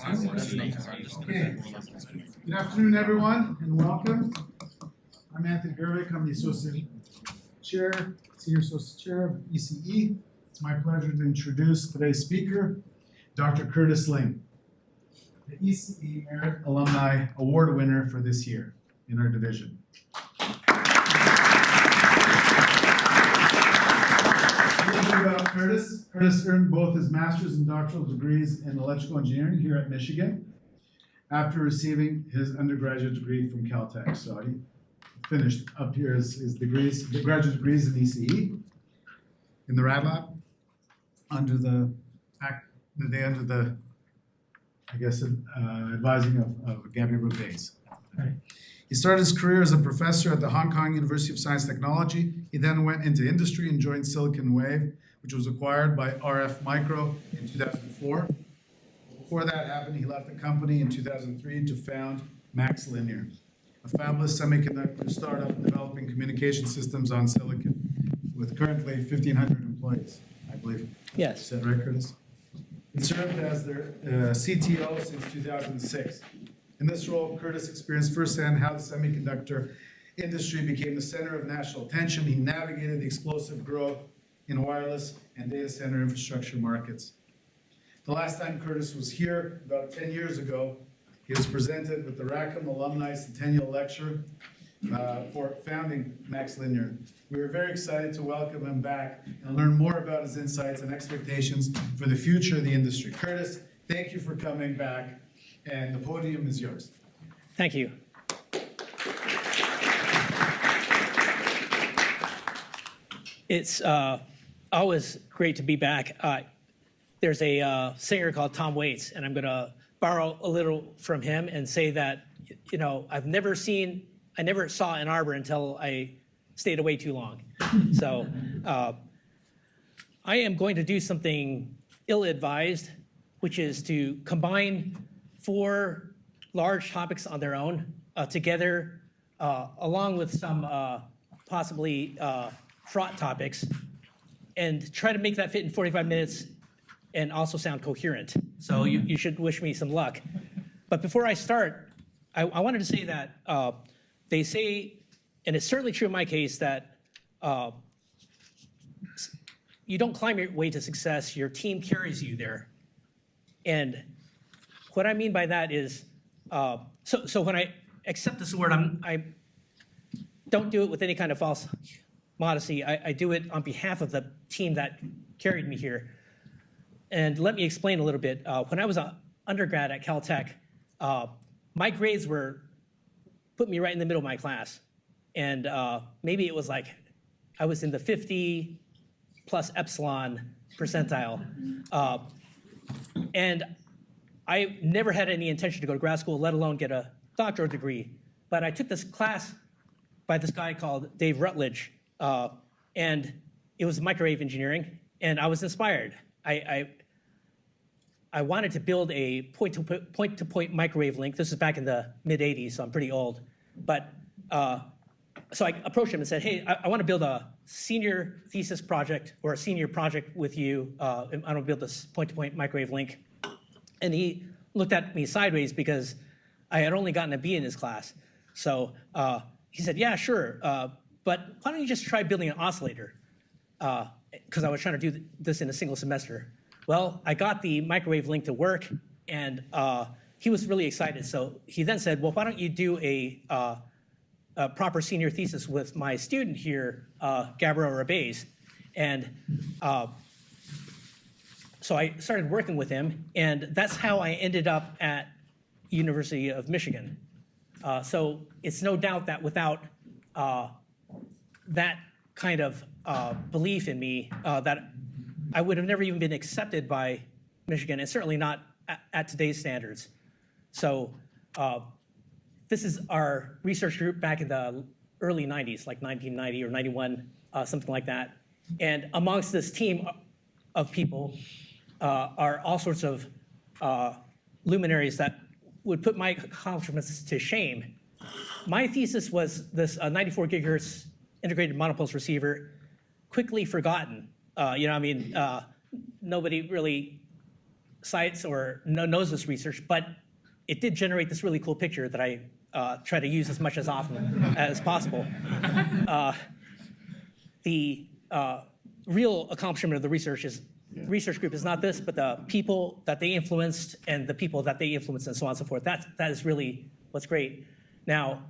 Okay. Good afternoon, everyone, and welcome. I'm Anthony Gervich. I'm the Associate Chair, Senior Associate Chair of ECE. It's my pleasure to introduce today's speaker, Dr. Curtis Ling, the ECE Merit Alumni Award winner for this year in our division. A little bit about Curtis. Curtis earned both his master's and doctoral degrees in electrical engineering here at Michigan after receiving his undergraduate degree from Caltech. So he finished up here his degrees, the graduate degrees in ECE in the Rad Lab under the advising of Gabby Roubaix. Right. He started his career as a professor at the Hong Kong University of Science and Technology. He then went into industry and joined Silicon Wave, which was acquired by RF Micro in 2004. Before that happened, he left the company in 2003 to found MaxLinear, a fabless semiconductor startup developing communication systems on silicon, with currently 1,500 employees, I believe. Yes. Is that right, Curtis? He served as their CTO since 2006. In this role, Curtis experienced firsthand how the semiconductor industry became the center of national attention. He navigated the explosive growth in wireless and data center infrastructure markets. The last time Curtis was here, about 10 years ago, he was presented with the Rackham Alumni Centennial Lecture for founding MaxLinear. We were very excited to welcome him back and learn more about his insights and expectations for the future of the industry. Curtis, thank you for coming back, and the podium is yours. Thank you. It's always great to be back. There's a singer called Tom Waits, and I'm going to borrow a little from him and say that, you know, I never saw Ann Arbor until I stayed away too long. So I am going to do something ill-advised, which is to combine 4 large topics on their own together, along with some possibly fraught topics, and try to make that fit in 45 minutes and also sound coherent. So you should wish me some luck. But before I start, I wanted to say that they say, and it's certainly true in my case, that you don't climb your way to success, your team carries you there. And what I mean by that is, so when I accept this award, I don't do it with any kind of false modesty. I do it on behalf of the team that carried me here. And let me explain a little bit. When I was an undergrad at Caltech, my grades put me right in the middle of my class. And maybe it was like I was in the 50 plus epsilon percentile. And I never had any intention to go to grad school, let alone get a doctoral degree. But I took this class by this guy called Dave Rutledge, and it was microwave engineering, and I was inspired. I wanted to build a point-to-point microwave link. This is back in the mid-'80s, so I'm pretty old. But so I approached him and said, hey, I want to build a senior thesis project or a senior project with you. I want to build this point-to-point microwave link. And he looked at me sideways because I had only gotten a B in his class. So he said, yeah, sure, but why don't you just try building an oscillator? Because I was trying to do this in a single semester. Well, I got the microwave link to work, and he was really excited. So he then said, well, why don't you do a proper senior thesis with my student here, Gabriel Roubaix? And so I started working with him, and that's how I ended up at University of Michigan. So it's no doubt that without that kind of belief in me, that I would have never even been accepted by Michigan, and certainly not at today's standards. So this is our research group back in the early 90s, like 1990 or 91, something like that. And amongst this team of people are all sorts of luminaries that would put my accomplishments to shame. My thesis was this 94 gigahertz integrated monopulse receiver, quickly forgotten. Nobody really cites or knows this research, but it did generate this really cool picture that I try to use as much as often as possible. The real accomplishment of the research group is not this, but the people that they influenced and the people that they influenced and so on and so forth. That is really what's great. Now,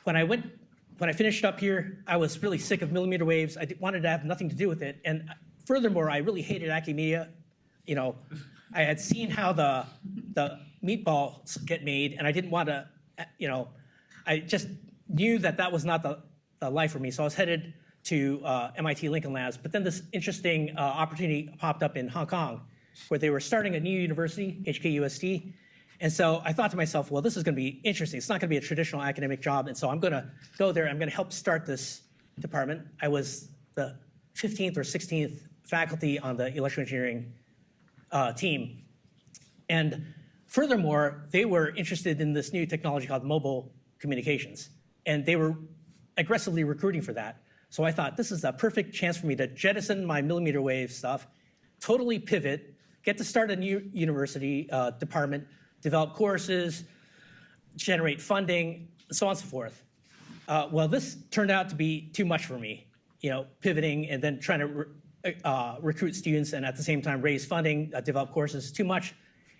when I finished up here, I was really sick of millimeter waves. I wanted to have nothing to do with it. And furthermore, I really hated academia. You know, I had seen how the meatballs get made, and I didn't want to, you know, I just knew that that was not the life for me. So I was headed to MIT Lincoln Labs. But then this interesting opportunity popped up in Hong Kong, where they were starting a new university, HKUST. And so I thought to myself, well, this is going to be interesting. It's not going to be a traditional academic job. And so I'm going to go there. I'm going to help start this department. I was the 15th or 16th faculty on the electrical engineering team. And furthermore, they were interested in this new technology called mobile communications. And they were aggressively recruiting for that. So I thought, this is the perfect chance for me to jettison my millimeter wave stuff, totally pivot, get to start a new university department, develop courses, generate funding, so on and so forth. Well, this turned out to be too much for me, you know, pivoting and then trying to recruit students and at the same time raise funding, develop courses, too much.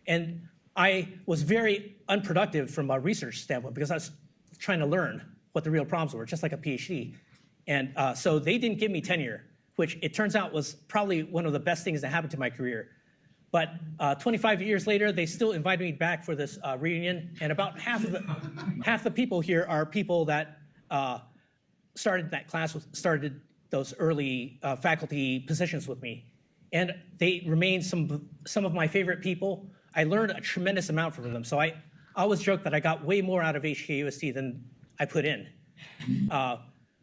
And I was very unproductive from a research standpoint because I was trying to learn what the real problems were, just like a PhD. And so they didn't give me tenure, which it turns out was probably one of the best things that happened to my career. But 25 years later, they still invited me back for this reunion. And about half the people here are people that started that class, started those early faculty positions with me. And they remain some of my favorite people. I learned a tremendous amount from them. So I always joke that I got way more out of HKUST than I put in.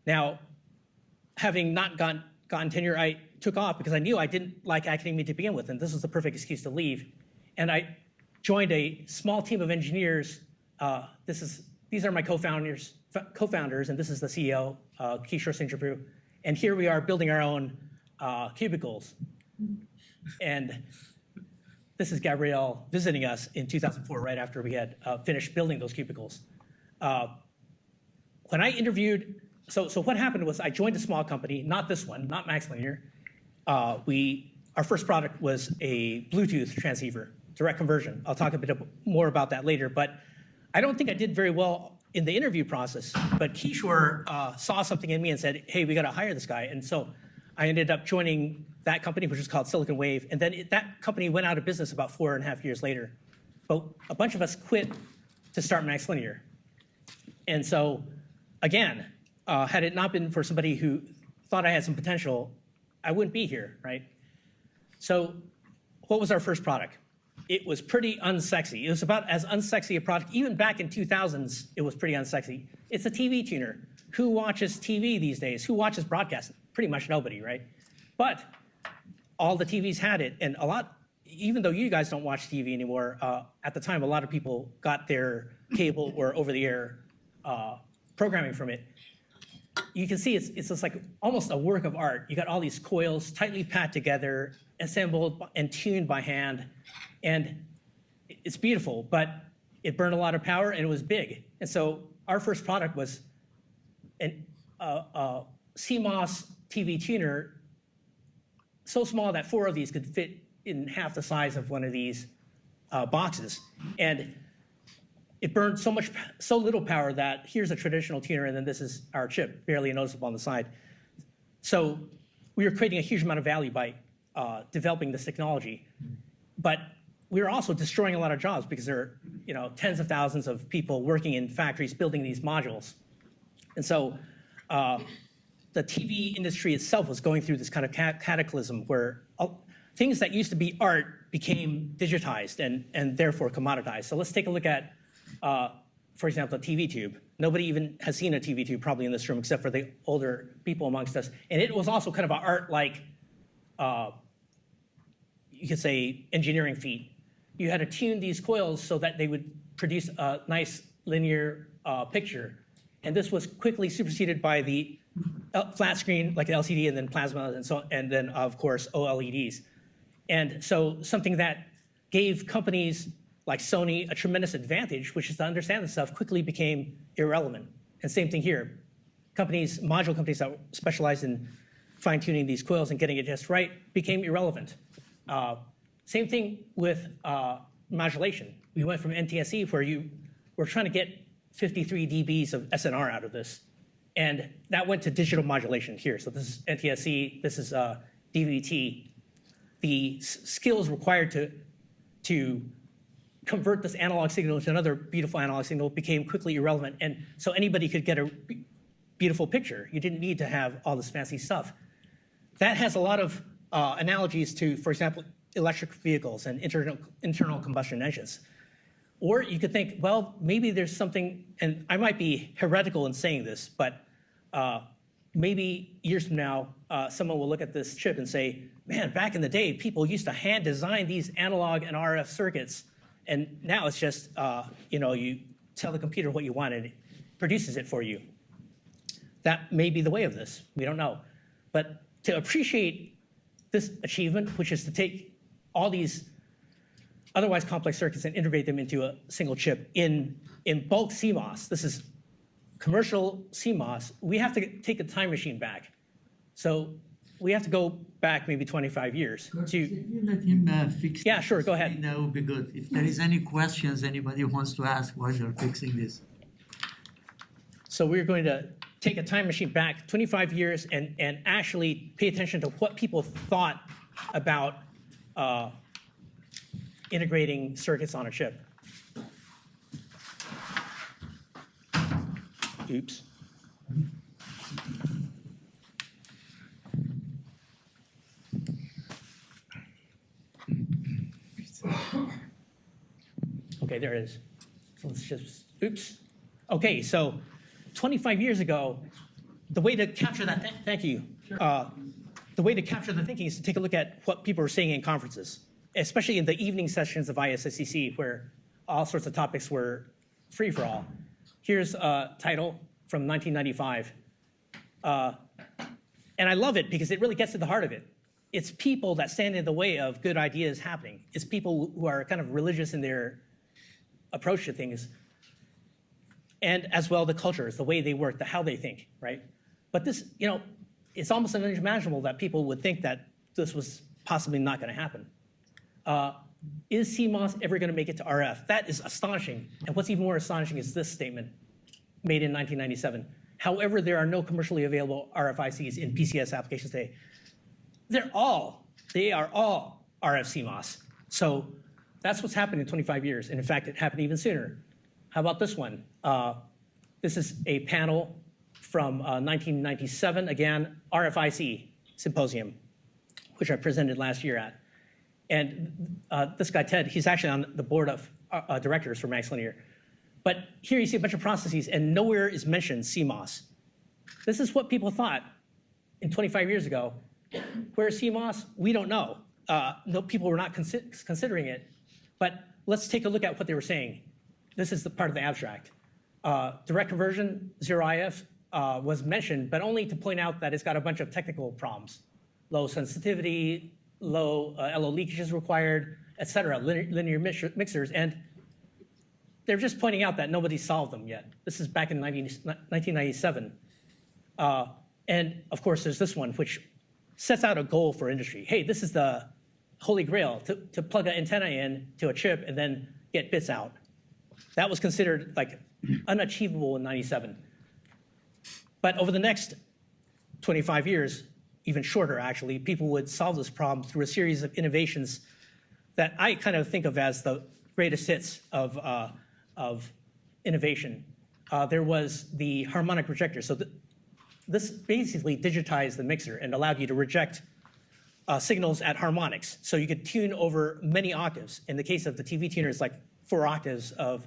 Now, having not gotten tenure, I took off because I knew I didn't like academia to begin with, and this was the perfect excuse to leave. And I joined a small team of engineers. These are my co-founders, and this is the CEO, Kishore Singh. And here we are building our own cubicles. And this is Gabrielle visiting us in 2004, right after we had finished building those cubicles. When I interviewed, so what happened was I joined a small company, not this one, not MaxLinear. Our first product was a Bluetooth transceiver, direct conversion. I'll talk a bit more about that later, but I don't think I did very well in the interview process. But Kishore saw something in me and said, hey, we got to hire this guy. And so I ended up joining that company, which was called Silicon Wave. And then that company went out of business about 4.5 years later. But a bunch of us quit to start MaxLinear. And so, again, had it not been for somebody who thought I had some potential, I wouldn't be here, right? So what was our first product? It was pretty unsexy. It was about as unsexy a product. Even back in 2000s, it was pretty unsexy. It's a TV tuner. Who watches TV these days? Who watches broadcast? Pretty much nobody, right? But all the TVs had it, and a lot, even though you guys don't watch TV anymore, at the time, a lot of people got their cable or over-the-air programming from it. You can see it's just like almost a work of art. You got all these coils tightly packed together, assembled and tuned by hand, and it's beautiful, but it burned a lot of power and it was big. And so our first product was a CMOS TV tuner, so small that 4 of these could fit in half the size of one of these boxes. And it burned so little power that here's a traditional tuner, and then this is our chip, barely noticeable on the side. So we were creating a huge amount of value by developing this technology. But we were also destroying a lot of jobs because there are tens of thousands of people working in factories building these modules. And so the TV industry itself was going through this kind of cataclysm where things that used to be art became digitized and therefore commoditized. So let's take a look at for example, a TV tube. Nobody even has seen a TV tube probably in this room except for the older people amongst us. And it was also kind of an art-like, you could say, engineering feat. You had to tune these coils so that they would produce a nice linear picture. And this was quickly superseded by the flat screen, like an LCD, and then plasma, and then, of course, OLEDs. And so something that gave companies like Sony a tremendous advantage, which is to understand this stuff, quickly became irrelevant. And same thing here. Module companies that specialize in fine-tuning these coils and getting it just right became irrelevant. Same thing with modulation. We went from NTSC, where you were trying to get 53 dBs of SNR out of this, and that went to digital modulation here. So this is NTSC, this is DVT. The skills required to convert this analog signal into another beautiful analog signal became quickly irrelevant, and so anybody could get a beautiful picture. You didn't need to have all this fancy stuff. That has a lot of analogies to, for example, electric vehicles and internal combustion engines. Or you could think, well, maybe there's something, and I might be heretical in saying this, but maybe years from now, someone will look at this chip and say, man, back in the day, people used to hand design these analog and RF circuits, and now it's just, you tell the computer what you want and it produces it for you. That may be the way of this. We don't know. But to appreciate this achievement, which is to take all these otherwise complex circuits and integrate them into a single chip in bulk CMOS, this is commercial CMOS, we have to take a time machine back. So we have to go back maybe 25 years. If you let him fix Yeah, sure, go ahead. That would be good. If there is any questions anybody wants to ask while you're fixing this. So we're going to take a time machine back 25 years and actually pay attention to what people thought about integrating circuits on a chip. Oops. Okay, there it is. So let's just, oops. Okay, so 25 years ago, the way to capture that, thank you. The way to capture the thinking is to take a look at what people were saying in conferences, especially in the evening sessions of ISSCC, where all sorts of topics were free for all. Here's a title from 1995. And I love it because it really gets to the heart of it. It's people that stand in the way of good ideas happening. It's people who are kind of religious in their approach to things. And as well, the cultures, the way they work, how they think, right? But this, it's almost unimaginable that people would think that this was possibly not going to happen. Is CMOS ever going to make it to RF? That is astonishing. And what's even more astonishing is this statement made in 1997. However, there are no commercially available RFICs in PCS applications today. They are all RF CMOS. So that's what's happened in 25 years. And in fact, it happened even sooner. How about this one? This is a panel from 1997, again, RFIC symposium, which I presented last year at. And this guy, Ted, he's actually on the board of directors for MaxLinear. But here you see a bunch of processes, and nowhere is mentioned CMOS. This is what people thought in 25 years ago. Where's CMOS? We don't know. No, people were not considering it. But let's take a look at what they were saying. This is the part of the abstract. Direct conversion, 0IF, was mentioned, but only to point out that it's got a bunch of technical problems. Low sensitivity, low LO leakages required, et cetera, linear mixers. And they're just pointing out that nobody solved them yet. This is back in 1997. And of course, there's this one, which sets out a goal for industry. Hey, this is the holy grail, to plug an antenna in to a chip and then get bits out. That was considered like unachievable in 97. But over the next 25 years, even shorter actually, people would solve this problem through a series of innovations that I kind of think of as the greatest hits of innovation. There was the harmonic rejector. So this basically digitized the mixer and allowed you to reject signals at harmonics. So you could tune over many octaves. In the case of the TV tuner, it's like 4 octaves of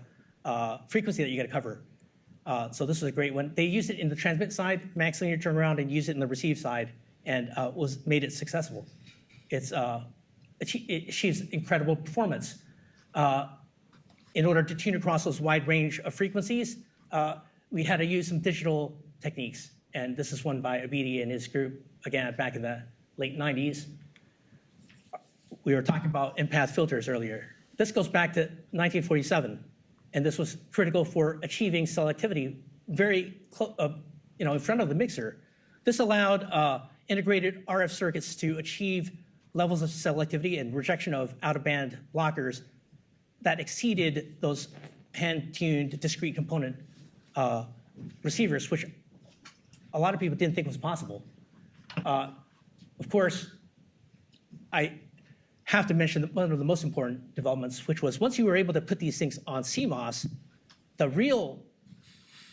frequency that you got to cover. So this was a great one. They used it in the transmit side. MaxLinear turned around and used it in the receive side and made it successful. It achieves incredible performance. In order to tune across those wide range of frequencies, we had to use some digital techniques. And this is one by Abidi and his group, again, back in the late 90s. we were talking about in-path filters earlier. This goes back to 1947, and this was critical for achieving selectivity in front of the mixer. This allowed integrated RF circuits to achieve levels of selectivity and rejection of out-of-band blockers that exceeded those hand-tuned discrete component receivers, which a lot of people didn't think was possible. Of course, I have to mention one of the most important developments, which was once you were able to put these things on CMOS, the real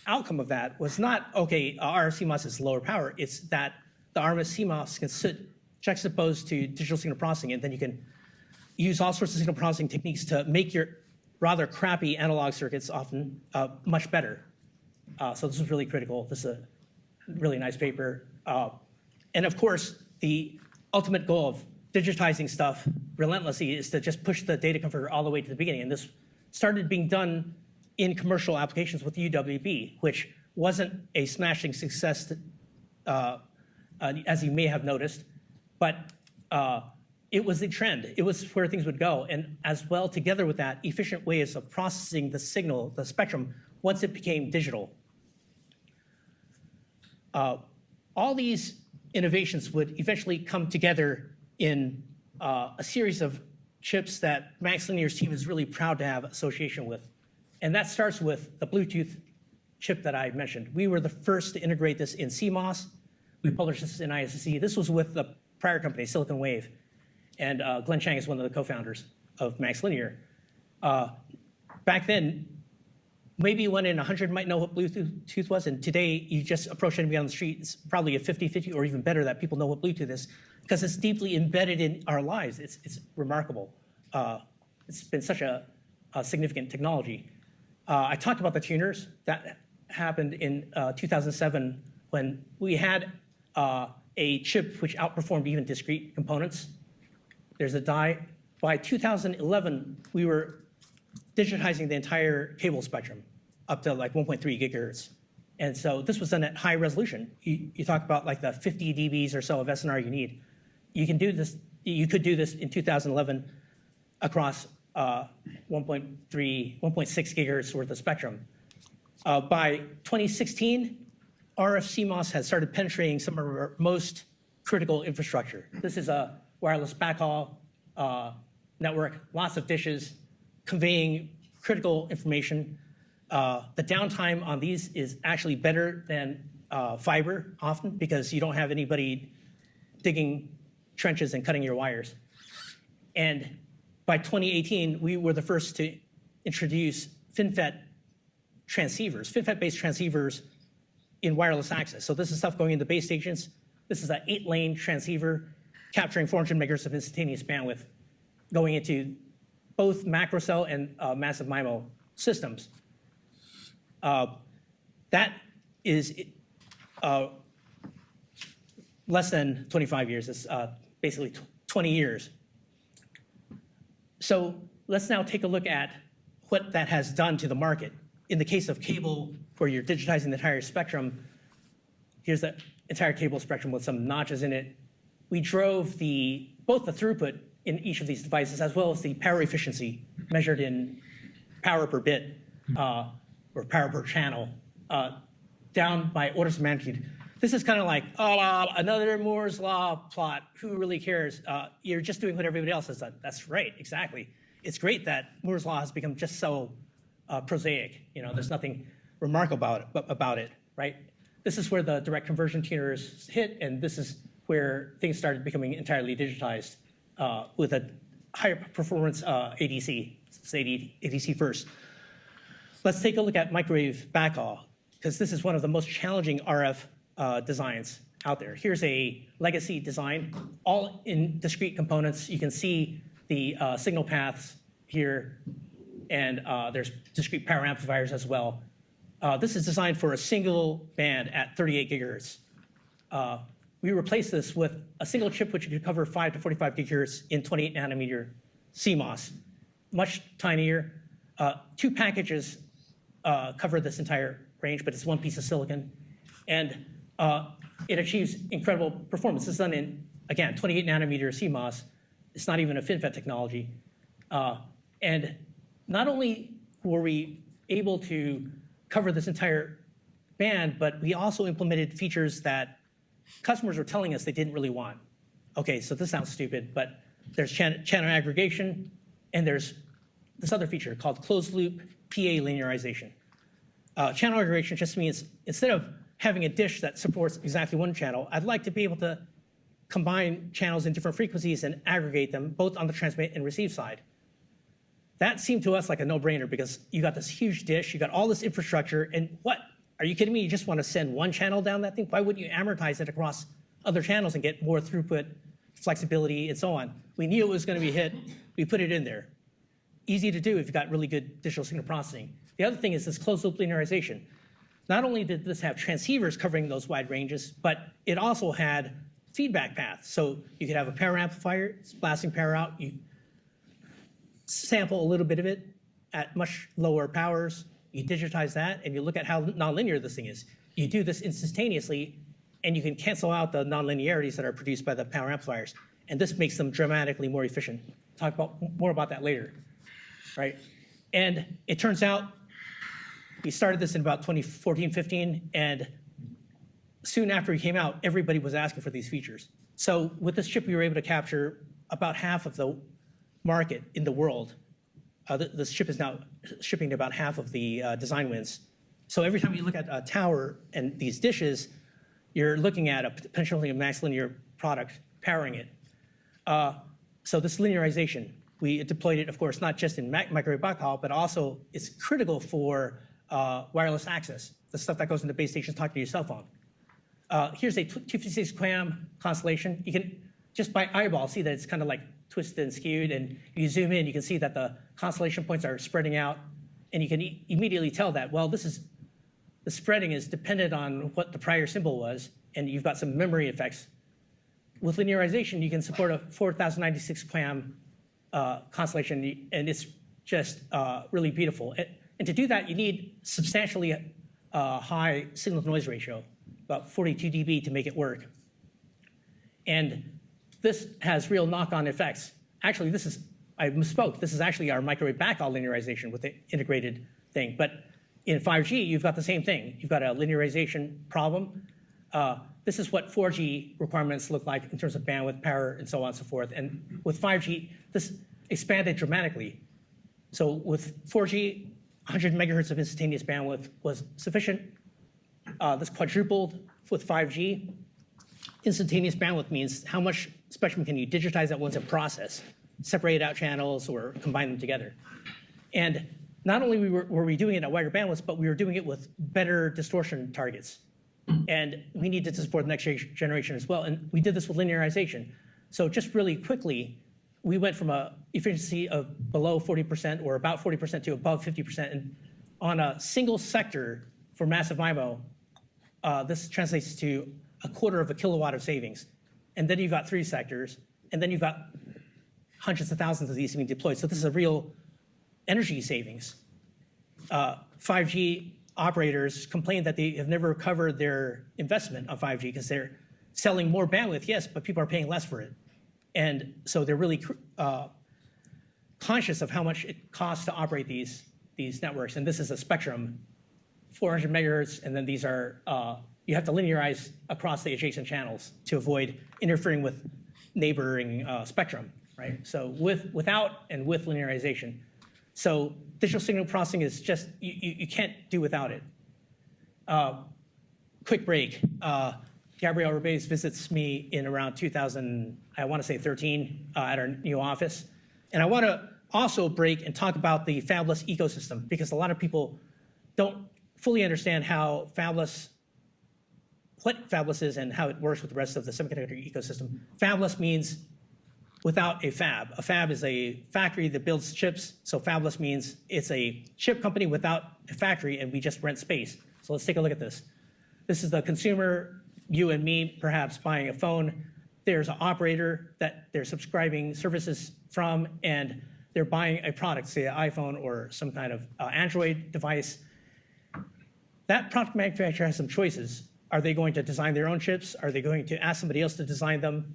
outcome of that was not, okay, RF CMOS is lower power, it's that the RF CMOS can sit juxtaposed to digital signal processing, and then you can use all sorts of signal processing techniques to make your rather crappy analog circuits often much better. So this is really critical. This is a really nice paper. And of course, the ultimate goal of digitizing stuff relentlessly is to just push the data converter all the way to the beginning. And this started being done in commercial applications with UWB, which wasn't a smashing success, as you may have noticed, but it was the trend. It was where things would go. And as well, together with that, efficient ways of processing the signal, the spectrum, once it became digital. All these innovations would eventually come together in a series of chips that MaxLinear's team is really proud to have association with. And that starts with the Bluetooth chip that I mentioned. We were the first to integrate this in CMOS. We published this in ISC. This was with the prior company, Silicon Wave. And Glenn Chang is one of the co-founders of MaxLinear. Back then, maybe 1 in 100 might know what Bluetooth was, and today you just approach anybody on the street, it's probably a 50-50 or even better that people know what Bluetooth is, because it's deeply embedded in our lives. It's remarkable. It's been such a significant technology. I talked about the tuners. That happened in 2007 when we had a chip which outperformed even discrete components. There's a die. By 2011, we were digitizing the entire cable spectrum up to like 1.3 gigahertz. And so this was done at high resolution. You talk about like the 50 dBs or so of SNR you need. You can do this, you could do this in 2011 across 1.6 gigahertz worth of spectrum. By 2016, RF CMOS has started penetrating some of our most critical infrastructure. This is a wireless backhaul network, lots of dishes, conveying critical information. The downtime on these is actually better than fiber often because you don't have anybody digging trenches and cutting your wires. And by 2018, we were the first to introduce FinFET transceivers, FinFET-based transceivers in wireless access. So this is stuff going into base stations. This is an 8-lane transceiver capturing 400 megahertz of instantaneous bandwidth going into both macro cell and massive MIMO systems. That is less than 25 years. It's basically 20 years. So let's now take a look at what that has done to the market. In the case of cable, where you're digitizing the entire spectrum, here's the entire cable spectrum with some notches in it. We drove both the throughput in each of these devices as well as the power efficiency measured in power per bit or power per channel down by orders of magnitude. This is kind of like, oh, another Moore's Law plot. Who really cares? You're just doing what everybody else has done. That's right, exactly. It's great that Moore's Law has become just so prosaic. You know, there's nothing remarkable about it, right? This is where the direct conversion tuners hit, and this is where things started becoming entirely digitized with a higher performance ADC. Let's say ADC first. Let's take a look at microwave backhaul, because this is one of the most challenging RF designs out there. Here's a legacy design, all in discrete components. You can see the signal paths here, and there's discrete power amplifiers as well. This is designed for a single band at 38 gigahertz. We replaced this with a single chip which could cover 5 to 45 gigahertz in 28 nanometer CMOS, much tinier. 2 packages cover this entire range, but it's one piece of silicon. And it achieves incredible performance. It's done in, again, 28 nanometer CMOS, it's not even a FinFET technology. And not only were we able to cover this entire band, but we also implemented features that customers were telling us they didn't really want. Okay, so this sounds stupid, but there's channel aggregation, and there's this other feature called closed loop PA linearization. Channel aggregation just means instead of having a dish that supports exactly one channel, I'd like to be able to combine channels in different frequencies and aggregate them both on the transmit and receive side. That seemed to us like a no-brainer because you got this huge dish, you got all this infrastructure, and what? Are you kidding me? You just want to send one channel down that thing? Why wouldn't you amortize it across other channels and get more throughput, flexibility, and so on? We knew it was going to be hit. We put it in there. Easy to do if you've got really good digital signal processing. The other thing is this closed-loop linearization. Not only did this have transceivers covering those wide ranges, but it also had feedback paths. So you could have a power amplifier, it's blasting power out. You sample a little bit of it at much lower powers. You digitize that, and you look at how nonlinear this thing is. You do this instantaneously, and you can cancel out the nonlinearities that are produced by the power amplifiers. And this makes them dramatically more efficient. Talk more about that later, right? And it turns out we started this in about 2014, 15, and soon after it came out, everybody was asking for these features. So with this chip, we were able to capture about half of the market in the world. This chip is now shipping to about half of the design wins. So every time you look at a tower and these dishes, you're looking at a potentially a MaxLinear product powering it. So this linearization, we deployed it, of course, not just in microwave backhaul, but also it's critical for wireless access, the stuff that goes into base stations talking to your cell phone. Here's a 256 QAM constellation. You can just by eyeball see that it's kind of like twisted and skewed, and you zoom in, you can see that the constellation points are spreading out, and you can immediately tell that, well, the spreading is dependent on what the prior symbol was, and you've got some memory effects. With linearization, you can support a 4096 QAM constellation, and it's just really beautiful. And to do that, you need substantially high signal-to-noise ratio, about 42 dB to make it work. And this has real knock-on effects. Actually, I misspoke. This is actually our microwave backhaul linearization with the integrated thing. But in 5G, you've got the same thing. You've got a linearization problem. This is what 4G requirements look like in terms of bandwidth, power, and so on and so forth. And with 5G, this expanded dramatically. So with 4G, 100 megahertz of instantaneous bandwidth was sufficient. This quadrupled with 5G. Instantaneous bandwidth means how much spectrum can you digitize at once and process, separate out channels or combine them together. And not only were we doing it at wider bandwidths, but we were doing it with better distortion targets. And we needed to support the next generation as well. And we did this with linearization. So just really quickly, we went from a efficiency of below 40% or about 40% to above 50%. And on a single sector for massive MIMO, this translates to a quarter of a kilowatt of savings. And then you've got 3 sectors, and then you've got hundreds of thousands of these being deployed. So this is a real energy savings. 5G operators complain that they have never recovered their investment on 5G because they're selling more bandwidth, yes, but people are paying less for it. And so they're really conscious of how much it costs to operate these networks. And this is a spectrum, 400 megahertz, and then these are, you have to linearize across the adjacent channels to avoid interfering with neighboring spectrum, right? So without and with linearization. So digital signal processing is just, you can't do without it. Quick break. Gabriel Rebez visits me in around 2000, I want to say 13, at our new office. And I want to also break and talk about the Fabless ecosystem, because a lot of people don't fully understand how what Fabless is and how it works with the rest of the semiconductor ecosystem. Fabless means without a fab. A fab is a factory that builds chips. So Fabless means it's a chip company without a factory, and we just rent space. So let's take a look at this. This is the consumer, you and me, perhaps buying a phone. There's an operator that they're subscribing services from, and they're buying a product, say an iPhone or some kind of Android device. That product manufacturer has some choices. Are they going to design their own chips? Are they going to ask somebody else to design them?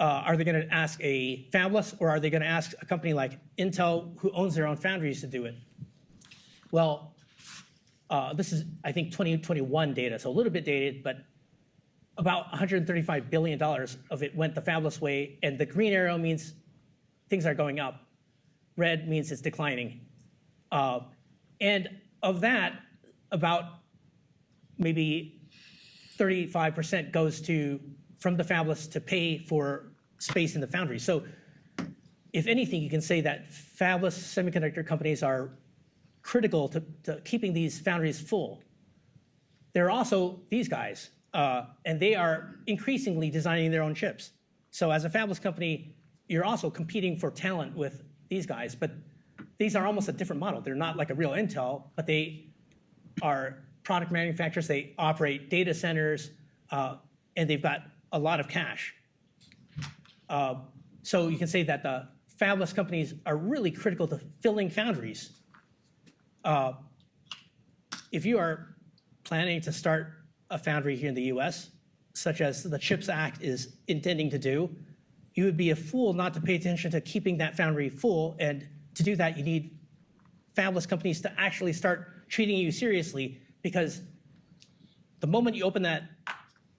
are they going to ask a Fabless, or are they going to ask a company like Intel, who owns their own foundries, to do it? Well, this is, I think, 2021 data, so a little bit dated, but about $135 billion of it went the Fabless way, and the green arrow means things are going up. Red means it's declining. And of that, about maybe 35% goes from the Fabless to pay for space in the foundry. So if anything, you can say that Fabless semiconductor companies are critical to keeping these foundries full. There are also these guys, and they are increasingly designing their own chips. So as a Fabless company, you're also competing for talent with these guys, but these are almost a different model. They're not like a real Intel, but they are product manufacturers. They operate data centers, and they've got a lot of cash. So you can say that the Fabless companies are really critical to filling foundries. If you are planning to start a foundry here in the US, such as the CHIPS Act is intending to do, you would be a fool not to pay attention to keeping that foundry full. And to do that, you need Fabless companies to actually start treating you seriously, because the moment you open that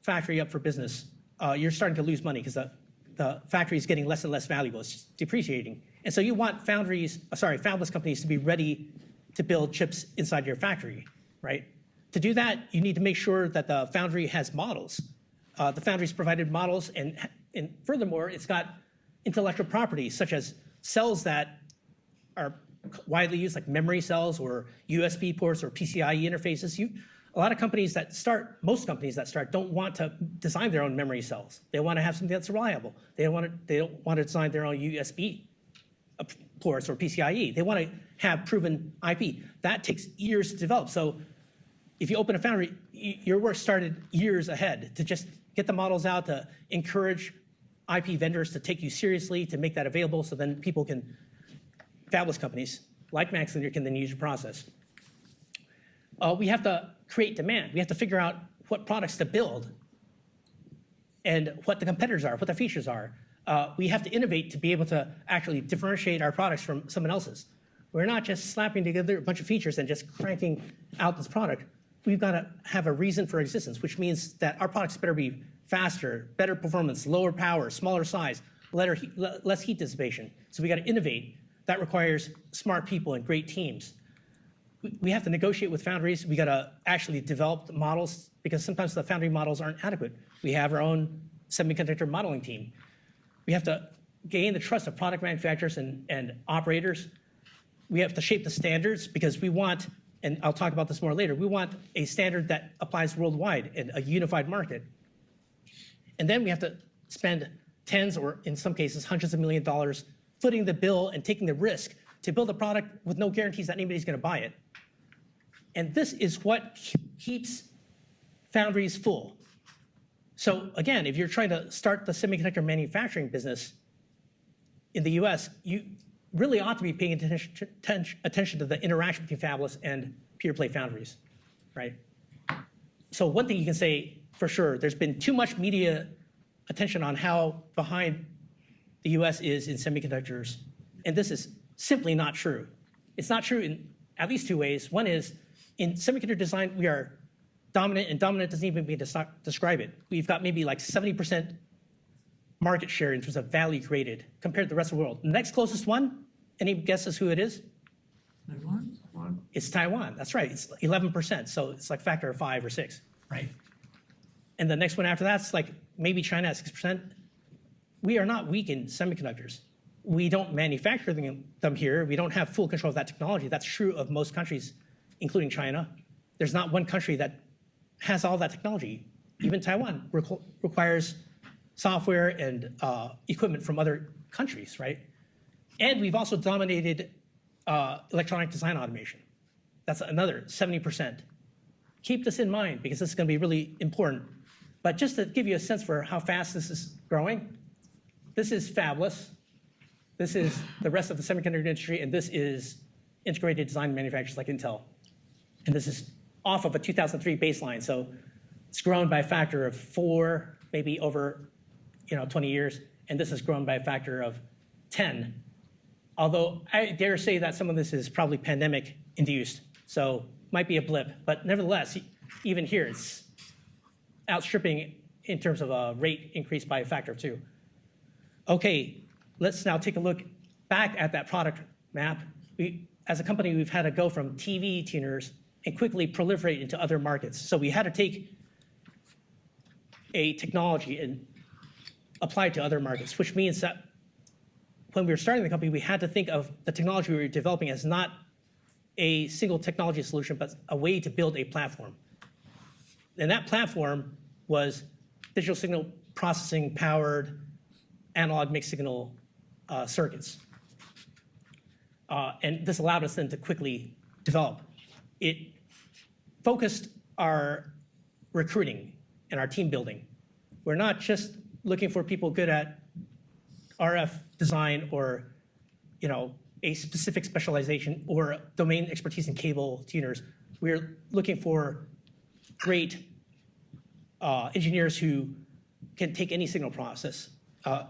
factory up for business, you're starting to lose money because the factory is getting less and less valuable. It's just depreciating. And so you want Fabless companies to be ready to build chips inside your factory, right? To do that, you need to make sure that the foundry has models. The foundry's provided models, and furthermore, it's got intellectual property, such as cells that are widely used, like memory cells or USB ports or PCIe interfaces. A lot of companies that start, most companies that start, don't want to design their own memory cells. They want to have something that's reliable. They don't want to design their own USB ports or PCIe. They want to have proven IP. That takes years to develop. So if you open a foundry, your work started years ahead to just get the models out, to encourage IP vendors to take you seriously, to make that available, so then people can, Fabless companies like MaxLinear, can then use your process. We have to create demand. We have to figure out what products to build and what the competitors are, what the features are. We have to innovate to be able to actually differentiate our products from someone else's. We're not just slapping together a bunch of features and just cranking out this product. We've got to have a reason for existence, which means that our products better be faster, better performance, lower power, smaller size, less heat dissipation. So we got to innovate. That requires smart people and great teams. We have to negotiate with foundries. We got to actually develop the models, because sometimes the foundry models aren't adequate. We have our own semiconductor modeling team. We have to gain the trust of product manufacturers and operators. We have to shape the standards, because we want, and I'll talk about this more later, we want a standard that applies worldwide in a unified market. And then we have to spend tens, or in some cases, hundreds of $millions of dollars footing the bill and taking the risk to build a product with no guarantees that anybody's going to buy it. And this is what keeps foundries full. So again, if you're trying to start the semiconductor manufacturing business in the US, you really ought to be paying attention to the interaction between Fabless and pure play foundries, right? So one thing you can say for sure, there's been too much media attention on how behind the US is in semiconductors, and this is simply not true. It's not true in at least two ways. One is, in semiconductor design, we are dominant, and dominant doesn't even mean to describe it. We've got maybe like 70% market share in terms of value created compared to the rest of the world. The next closest one, any guesses who it is? Taiwan? It's Taiwan, that's right. It's 11%, so it's like factor of 5 or 6, right? And the next one after that's like maybe China at 6%. We are not weak in semiconductors. We don't manufacture them here. We don't have full control of that technology. That's true of most countries, including China. There's not one country that has all that technology. Even Taiwan requires software and equipment from other countries, right? And we've also dominated electronic design automation. That's another 70%. Keep this in mind, because this is going to be really important. But just to give you a sense for how fast this is growing, this is Fabless. This is the rest of the semiconductor industry, and this is integrated design manufacturers like Intel. And this is off of a 2003 baseline, so it's grown by a factor of 4, maybe over 20 years. and this has grown by a factor of 10. Although I dare say that some of this is probably pandemic induced, so might be a blip, but nevertheless, even here, it's outstripping in terms of a rate increase by a factor of 2. Okay, let's now take a look back at that product map. As a company, we've had to go from TV tuners and quickly proliferate into other markets. So we had to take a technology and apply it to other markets, which means that when we were starting the company, we had to think of the technology we were developing as not a single technology solution, but a way to build a platform. And that platform was digital signal processing powered analog mixed signal circuits. And this allowed us then to quickly develop. It focused our recruiting and our team building. We're not just looking for people good at RF design or a specific specialization or domain expertise in cable tuners. We're looking for great engineers who can take any signal process,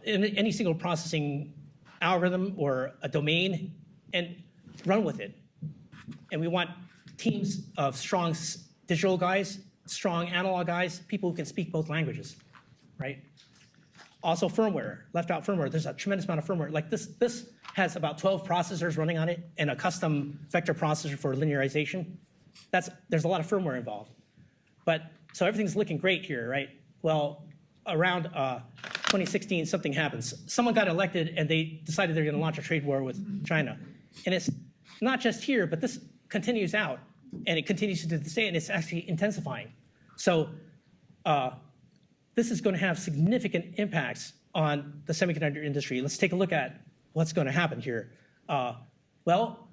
any signal processing algorithm or a domain and run with it. And we want teams of strong digital guys, strong analog guys, people who can speak both languages, right? Also firmware, left out firmware. There's a tremendous amount of firmware. Like this has about 12 processors running on it and a custom vector processor for linearization. There's a lot of firmware involved. So everything's looking great here, right? Well, around 2016, something happens. Someone got elected and they decided they're gonna launch a trade war with China. And it's not just here, but this continues out and it continues to do the same and it's actually intensifying. So this is going to have significant impacts on the semiconductor industry. Let's take a look at what's going to happen here. Well,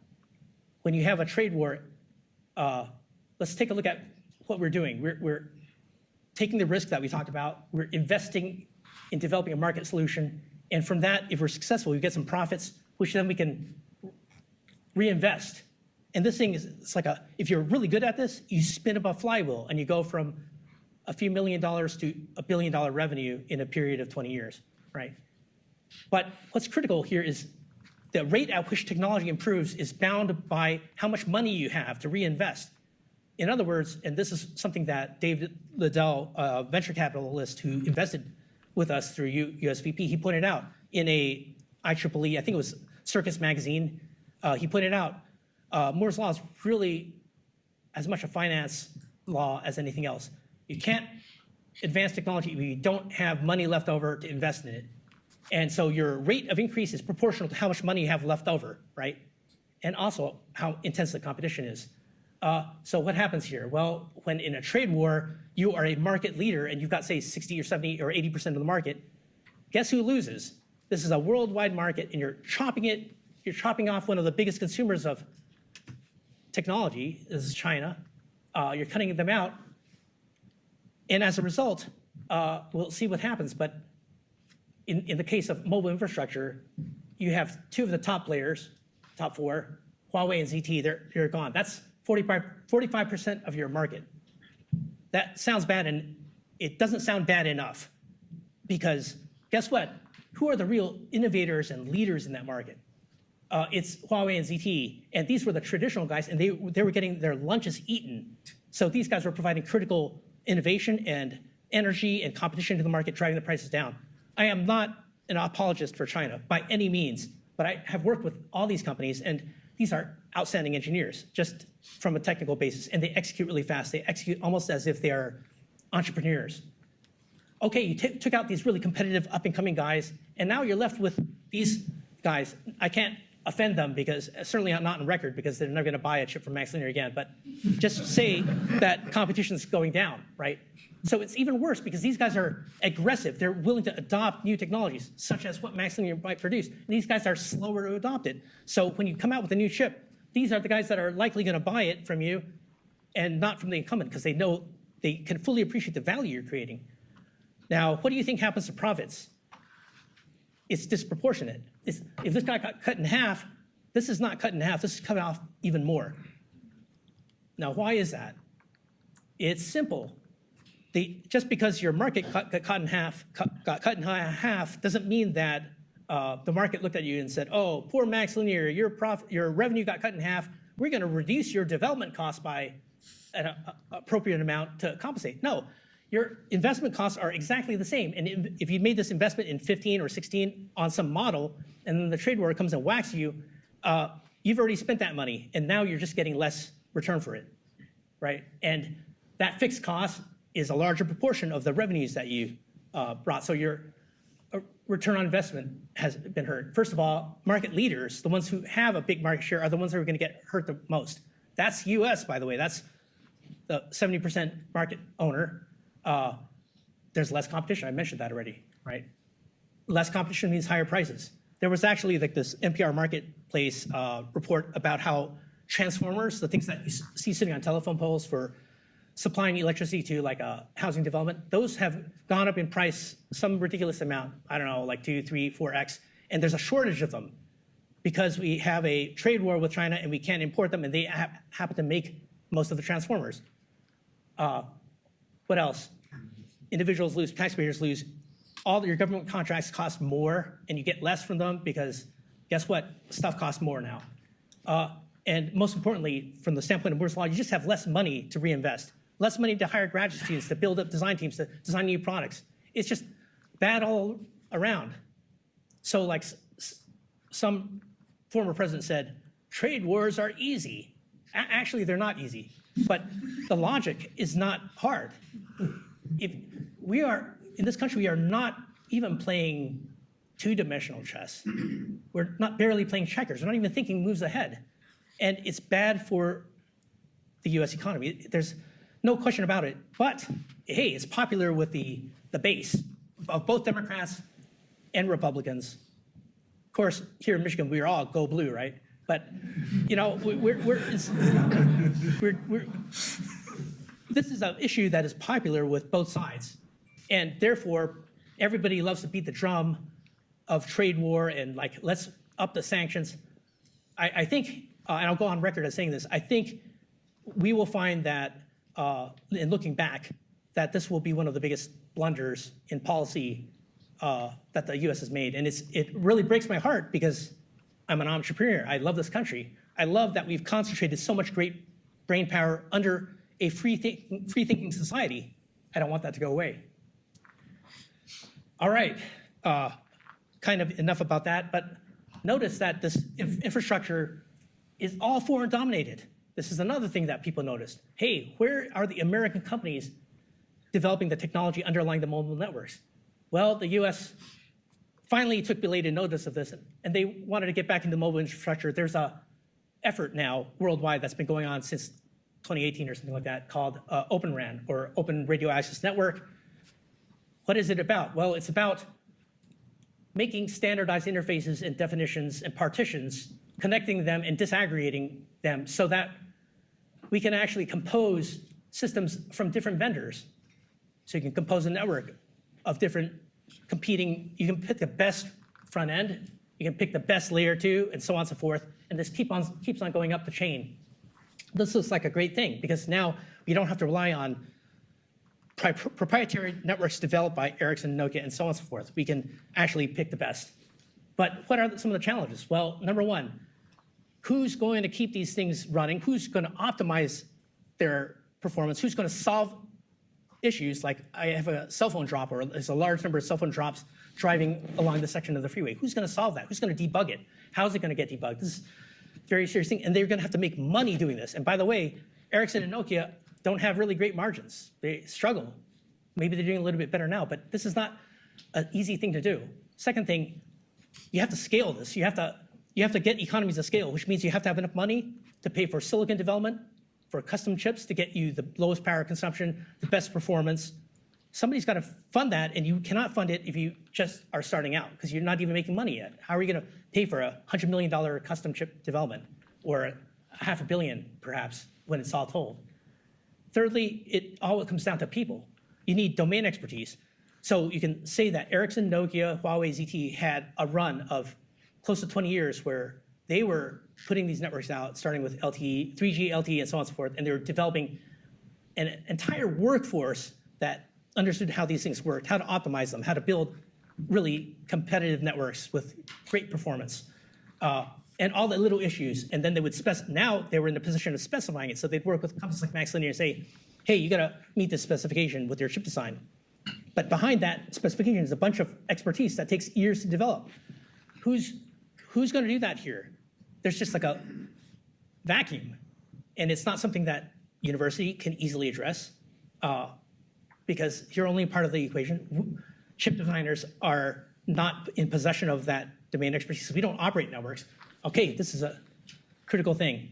when you have a trade war, let's take a look at what we're doing. We're taking the risk that we talked about. We're investing in developing a market solution. And from that, if we're successful, we get some profits, which then we can reinvest. And this thing is, it's like if you're really good at this, you spin up a flywheel and you go from a few $1 million to $1 billion revenue in a period of 20 years, right? But what's critical here is the rate at which technology improves is bound by how much money you have to reinvest. In other words, and this is something that David Liddell, a venture capitalist who invested with us through USVP, he pointed out in a IEEE, I think it was Circus magazine, he pointed out Moore's Law is really as much a finance law as anything else. You can't advance technology if you don't have money left over to invest in it. And so your rate of increase is proportional to how much money you have left over, right? And also how intense the competition is. So what happens here? Well, when in a trade war, you are a market leader and you've got, say, 60 or 70 or 80% of the market, guess who loses? This is a worldwide market and you're chopping off one of the biggest consumers of technology, this is China. You're cutting them out. And as a result, we'll see what happens. But in the case of mobile infrastructure, you have 2 of the top players, top 4, Huawei and ZTE, they're gone. That's 45% of your market. That sounds bad, and it doesn't sound bad enough. Because guess what? Who are the real innovators and leaders in that market? It's Huawei and ZTE. And these were the traditional guys, and they were getting their lunches eaten. So these guys were providing critical innovation and energy and competition to the market, driving the prices down. I am not an apologist for China by any means, but I have worked with all these companies, and these are outstanding engineers, just from a technical basis, and they execute really fast. They execute almost as if they are entrepreneurs. Okay, you took out these really competitive up-and-coming guys, and now you're left with these guys. I can't offend them because certainly not on record because they're never going to buy a chip from MaxLinear again, but just say that competition is going down, right? So it's even worse because these guys are aggressive. They're willing to adopt new technologies, such as what MaxLinear might produce. And these guys are slower to adopt it. So when you come out with a new chip, these are the guys that are likely going to buy it from you and not from the incumbent because they know they can fully appreciate the value you're creating. Now, what do you think happens to profits? It's disproportionate. If this guy got cut in half, this is not cut in half. This is cut off even more. Now, why is that? It's simple. just because your market got cut in half doesn't mean that the market looked at you and said, "Oh, poor MaxLinear, your revenue got cut in half. We're going to reduce your development costs by an appropriate amount to compensate." No, your investment costs are exactly the same. And if you made this investment in 15 or 16 on some model, and then the trade war comes and whacks you, you've already spent that money, and now you're just getting less return for it, right? And that fixed cost is a larger proportion of the revenues that you brought. So your return on investment has been hurt. First of all, market leaders, the ones who have a big market share, are the ones that are going to get hurt the most. That's US, by the way. That's the 70% market owner. There's less competition. I mentioned that already, right? Less competition means higher prices. There was actually like this NPR Marketplace report about how transformers, the things that you see sitting on telephone poles for supplying electricity to like a housing development, those have gone up in price some ridiculous amount. I don't know, like 2, 3, 4x. And there's a shortage of them because we have a trade war with China and we can't import them, and they happen to make most of the transformers. What else? Individuals lose, taxpayers lose. All your government contracts cost more, and you get less from them because guess what? Stuff costs more now. And most importantly, from the standpoint of Moore's Law, you just have less money to reinvest, less money to hire graduate students, to build up design teams, to design new products. It's just bad all around. So like some former president said, trade wars are easy. Actually, they're not easy, but the logic is not hard. If we are, in this country, we are not even playing two-dimensional chess. We're not barely playing checkers. We're not even thinking moves ahead. And it's bad for the US economy. There's no question about it. But hey, it's popular with the base of both Democrats and Republicans. Of course, here in Michigan, we're all go blue, right? But you know, this is an issue that is popular with both sides. And therefore, everybody loves to beat the drum of trade war and like, let's up the sanctions. I think, and I'll go on record as saying this, I think we will find that, in looking back, that this will be one of the biggest blunders in policy that the US has made. And it really breaks my heart because I'm an entrepreneur. I love this country. I love that we've concentrated so much great brain power under a free-thinking society. I don't want that to go away. All right, kind of enough about that, but notice that this infrastructure is all foreign dominated. This is another thing that people noticed. Hey, where are the American companies developing the technology underlying the mobile networks? Well, the US finally took belated notice of this, and they wanted to get back into mobile infrastructure. There's a effort now worldwide that's been going on since 2018 or something like that called Open RAN, or Open Radio Access Network. What is it about? Well, it's about making standardized interfaces and definitions and partitions, connecting them and disaggregating them so that we can actually compose systems from different vendors. So you can compose a network of different competing, you can pick the best front end, you can pick the best layer 2, and so on and so forth, and this keeps on going up the chain. This looks like a great thing because now we don't have to rely on proprietary networks developed by Ericsson, Nokia, and so on and so forth. We can actually pick the best. But what are some of the challenges? Well, number one, who's going to keep these things running? Who's going to optimize their performance? Who's going to solve issues like I have a cell phone drop, or there's a large number of cell phone drops driving along the section of the freeway? Who's going to solve that? Who's going to debug it? How's it going to get debugged? This is a very serious thing, and they're going to have to make money doing this. And by the way, Ericsson and Nokia don't have really great margins. They struggle. Maybe they're doing a little bit better now, but this is not an easy thing to do. Second thing, you have to scale this. You have to get economies of scale, which means you have to have enough money to pay for silicon development, for custom chips to get you the lowest power consumption, the best performance. Somebody's got to fund that, and you cannot fund it if you just are starting out because you're not even making money yet. How are you going to pay for a $100 million custom chip development, or $500 million perhaps when it's all told? Thirdly, it all comes down to people. You need domain expertise. So you can say that Ericsson, Nokia, Huawei, ZTE had a run of close to 20 years where they were putting these networks out, starting with LTE, 3G, LTE, and so on and so forth, and they were developing an entire workforce that understood how these things worked, how to optimize them, how to build really competitive networks with great performance, and all the little issues. And then they would now they were in the position of specifying it. So they'd work with companies like MaxLinear and say, hey, you got to meet this specification with your chip design. But behind that specification is a bunch of expertise that takes years to develop. Who's going to do that here? There's just like a vacuum. And it's not something that university can easily address because you're only part of the equation. Chip designers are not in possession of that domain expertise. We don't operate networks. Okay, this is a critical thing.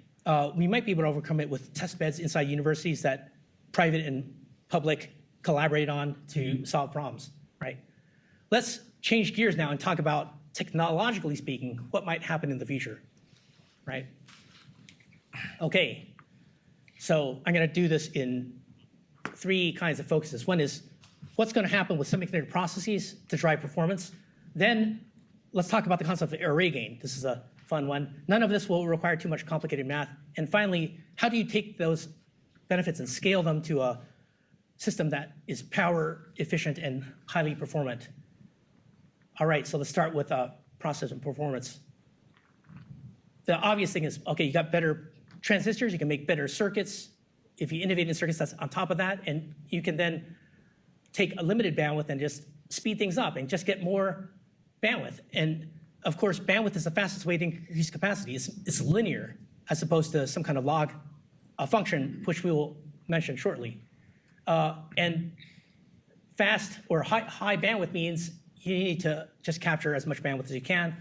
We might be able to overcome it with test beds inside universities that private and public collaborate on to solve problems, right? Let's change gears now and talk about, technologically speaking, what might happen in the future, right? Okay, so I'm going to do this in 3 kinds of focuses. One is what's going to happen with semiconductor processes to drive performance. Then let's talk about the concept of array gain. This is a fun one. None of this will require too much complicated math. And finally, how do you take those benefits and scale them to a system that is power efficient and highly performant? All right, so let's start with process and performance. The obvious thing is, okay, you got better transistors, you can make better circuits. If you innovate in circuits, that's on top of that, and you can then take a limited bandwidth and just speed things up and just get more bandwidth. And of course, bandwidth is the fastest way to increase capacity. It's linear as opposed to some kind of log function, which we will mention shortly. And fast or high bandwidth means you need to just capture as much bandwidth as you can.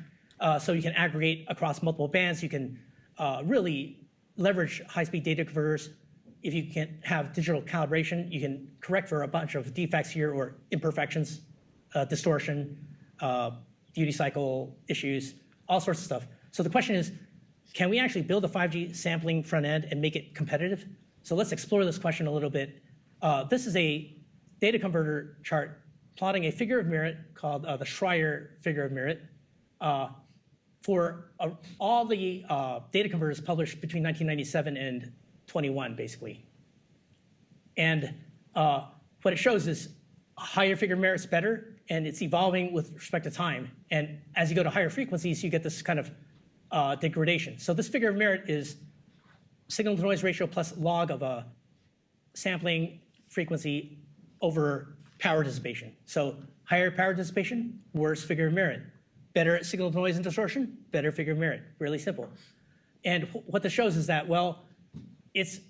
So you can aggregate across multiple bands. You can really leverage high-speed data converters. If you can have digital calibration, you can correct for a bunch of defects here or imperfections, distortion, duty cycle issues, all sorts of stuff. So the question is, can we actually build a 5G sampling front end and make it competitive? So let's explore this question a little bit. This is a data converter chart plotting a figure of merit called the Schreier figure of merit for all the data converters published between 1997 and 21, basically. And what it shows is a higher figure of merit's better, and it's evolving with respect to time. And as you go to higher frequencies, you get this kind of degradation. So this figure of merit is signal to noise ratio plus log of a sampling frequency over power dissipation. So higher power dissipation, worse figure of merit. Better signal to noise and distortion, better figure of merit. Really simple. And what this shows is that, well, it's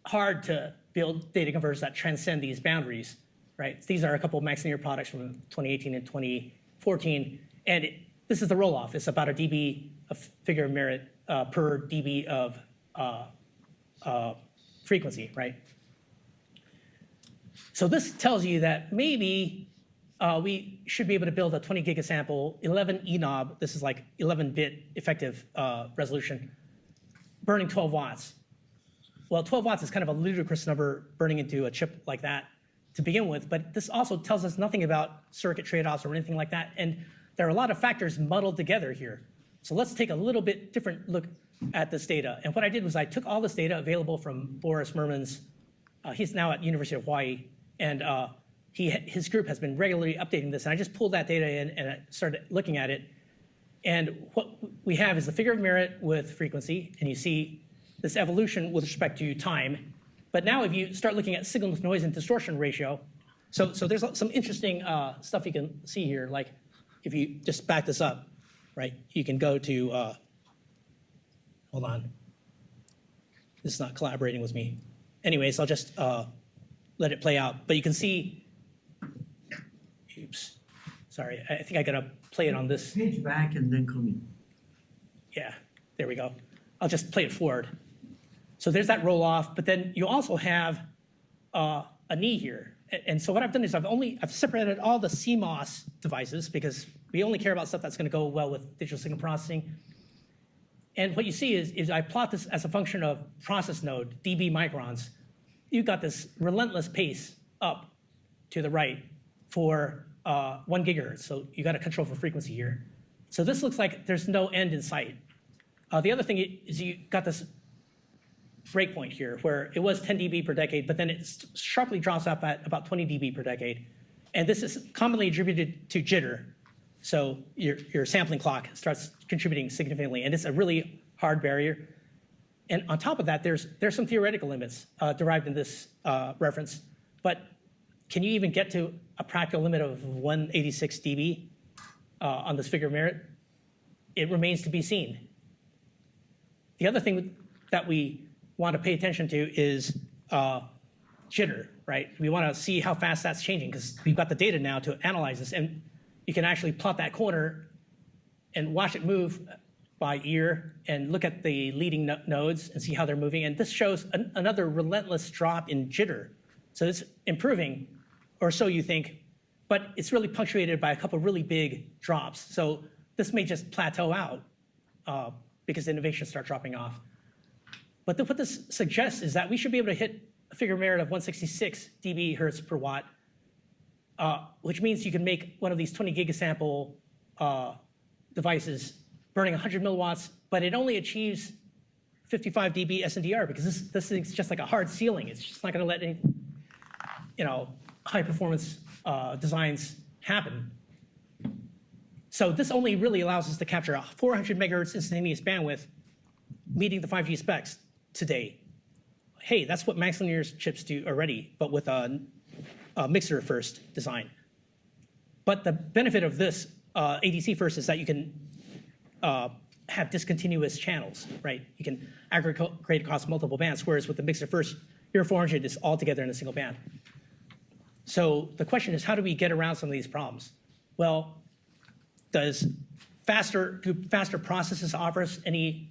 hard to build data converters that transcend these boundaries, right? These are a couple of MaxLinear products from 2018 and 2014. And this is the roll-off. It's about a dB of figure of merit per dB of frequency, right? So this tells you that maybe we should be able to build a 20 gigasample, 11 ENOB, this is like 11-bit effective resolution, burning 12 watts. Well, 12 watts is kind of a ludicrous number burning into a chip like that to begin with, but this also tells us nothing about circuit trade-offs or anything like that, and there are a lot of factors muddled together here. So let's take a little bit different look at this data. And what I did was I took all this data available from Boris Merman's, he's now at University of Hawaii, and his group has been regularly updating this, and I just pulled that data in and I started looking at it. And what we have is the figure of merit with frequency, and you see this evolution with respect to time. But now if you start looking at signal to noise and distortion ratio, so there's some interesting stuff you can see here, like if you just back this up, right? You can go to, hold on. This is not collaborating with me. Anyways, I'll just let it play out. But you can see, oops, sorry, I think I gotta play it on this. Page back and then come in. Yeah, there we go. I'll just play it forward. So there's that roll off, but then you also have a knee here. And so what I've done is I've separated all the CMOS devices because we only care about stuff that's gonna go well with digital signal processing. And what you see is I plot this as a function of process node, dB microns. You've got this relentless pace up to the right for 1 gigahertz. So you got to control for frequency here. So this looks like there's no end in sight. The other thing is you got this breakpoint here where it was 10 dB per decade, but then it sharply drops off at about 20 dB per decade. And this is commonly attributed to jitter. So your sampling clock starts contributing significantly, and it's a really hard barrier. And on top of that, there's some theoretical limits derived in this reference. But can you even get to a practical limit of 186 dB on this figure of merit? It remains to be seen. The other thing that we want to pay attention to is jitter, right? We want to see how fast that's changing because we've got the data now to analyze this, and you can actually plot that corner and watch it move by ear and look at the leading nodes and see how they're moving. And this shows another relentless drop in jitter. So it's improving, or so you think, but it's really punctuated by a couple really big drops. So this may just plateau out because innovations start dropping off. But what this suggests is that we should be able to hit a figure of merit of 166 dB hertz per watt, which means you can make one of these 20 gigasample devices burning 100 milliwatts, but it only achieves 55 dB SNDR because this thing's just like a hard ceiling. It's just not going to let any, high performance designs happen. So this only really allows us to capture a 400 megahertz instantaneous bandwidth, meeting the 5G specs today. Hey, that's what MaxLinear's chips do already, but with a mixer first design. But the benefit of this ADC first is that you can have discontinuous channels, right? You can aggregate across multiple bands, whereas with the mixer first, your 400 is all together in a single band. So the question is, how do we get around some of these problems? Well, do faster processes offer us any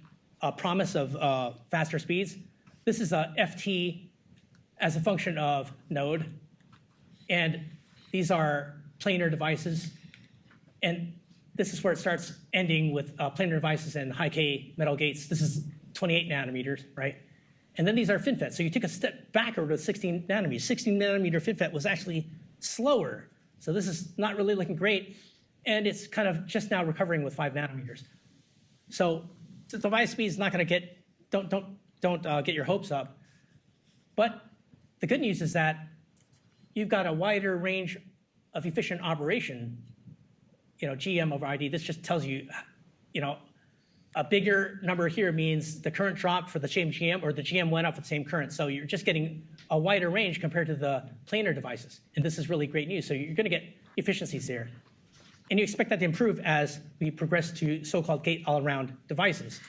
promise of faster speeds? This is a FT as a function of node, and these are planar devices, and this is where it starts ending with planar devices and high K metal gates. This is 28 nanometers, right? And then these are FinFET. So you take a step backward with 16 nanometers. 16 nanometer FinFET was actually slower. So this is not really looking great. And it's kind of just now recovering with 5 nanometers. So the device speed is not going to get, don't get your hopes up. But the good news is that you've got a wider range of efficient operation, GM over ID. This just tells you, a bigger number here means the current dropped for the same GM, or the GM went up with the same current. So you're just getting a wider range compared to the planar devices. And this is really great news. So you're going to get efficiencies there. And you expect that to improve as we progress to so-called gate-all-around devices,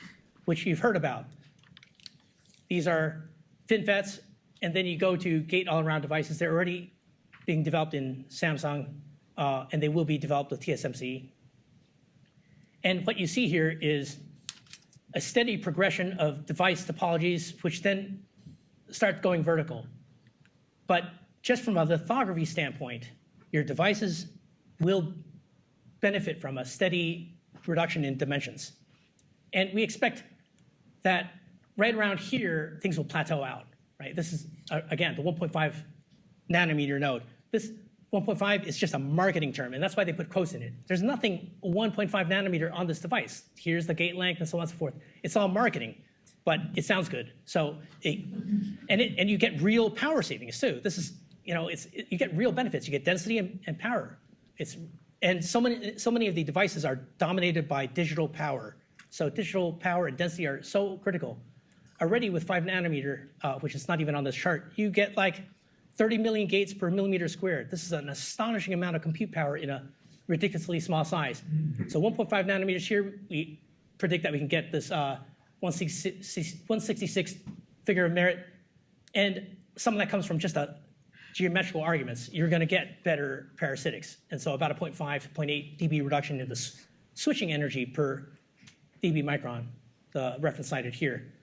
which you've heard about. These are FinFETs, and then you go to gate-all-around devices. They're already being developed in Samsung, and they will be developed with TSMC. And what you see here is a steady progression of device topologies, which then start going vertical. But just from a lithography standpoint, your devices will benefit from a steady reduction in dimensions. And we expect that right around here, things will plateau out, right? This is, again, the 1.5 nanometer node. This 1.5 is just a marketing term, and that's why they put quotes in it. There's nothing 1.5 nanometer on this device. Here's the gate length and so on and so forth. It's all marketing, but it sounds good. So, and you get real power savings too. This is, you get real benefits. You get density and power. And so many of the devices are dominated by digital power. So digital power and density are so critical. Already with 5 nanometer, which is not even on this chart, you get like 30 million gates per millimeter squared. This is an astonishing amount of compute power in a ridiculously small size. So 1.5 nanometers here, we predict that we can get this 166 figure of merit. And some of that comes from just geometrical arguments. You're going to get better parasitics. And so about a 0.5, 0.8 dB reduction in the switching energy per dB micron, the reference cited here.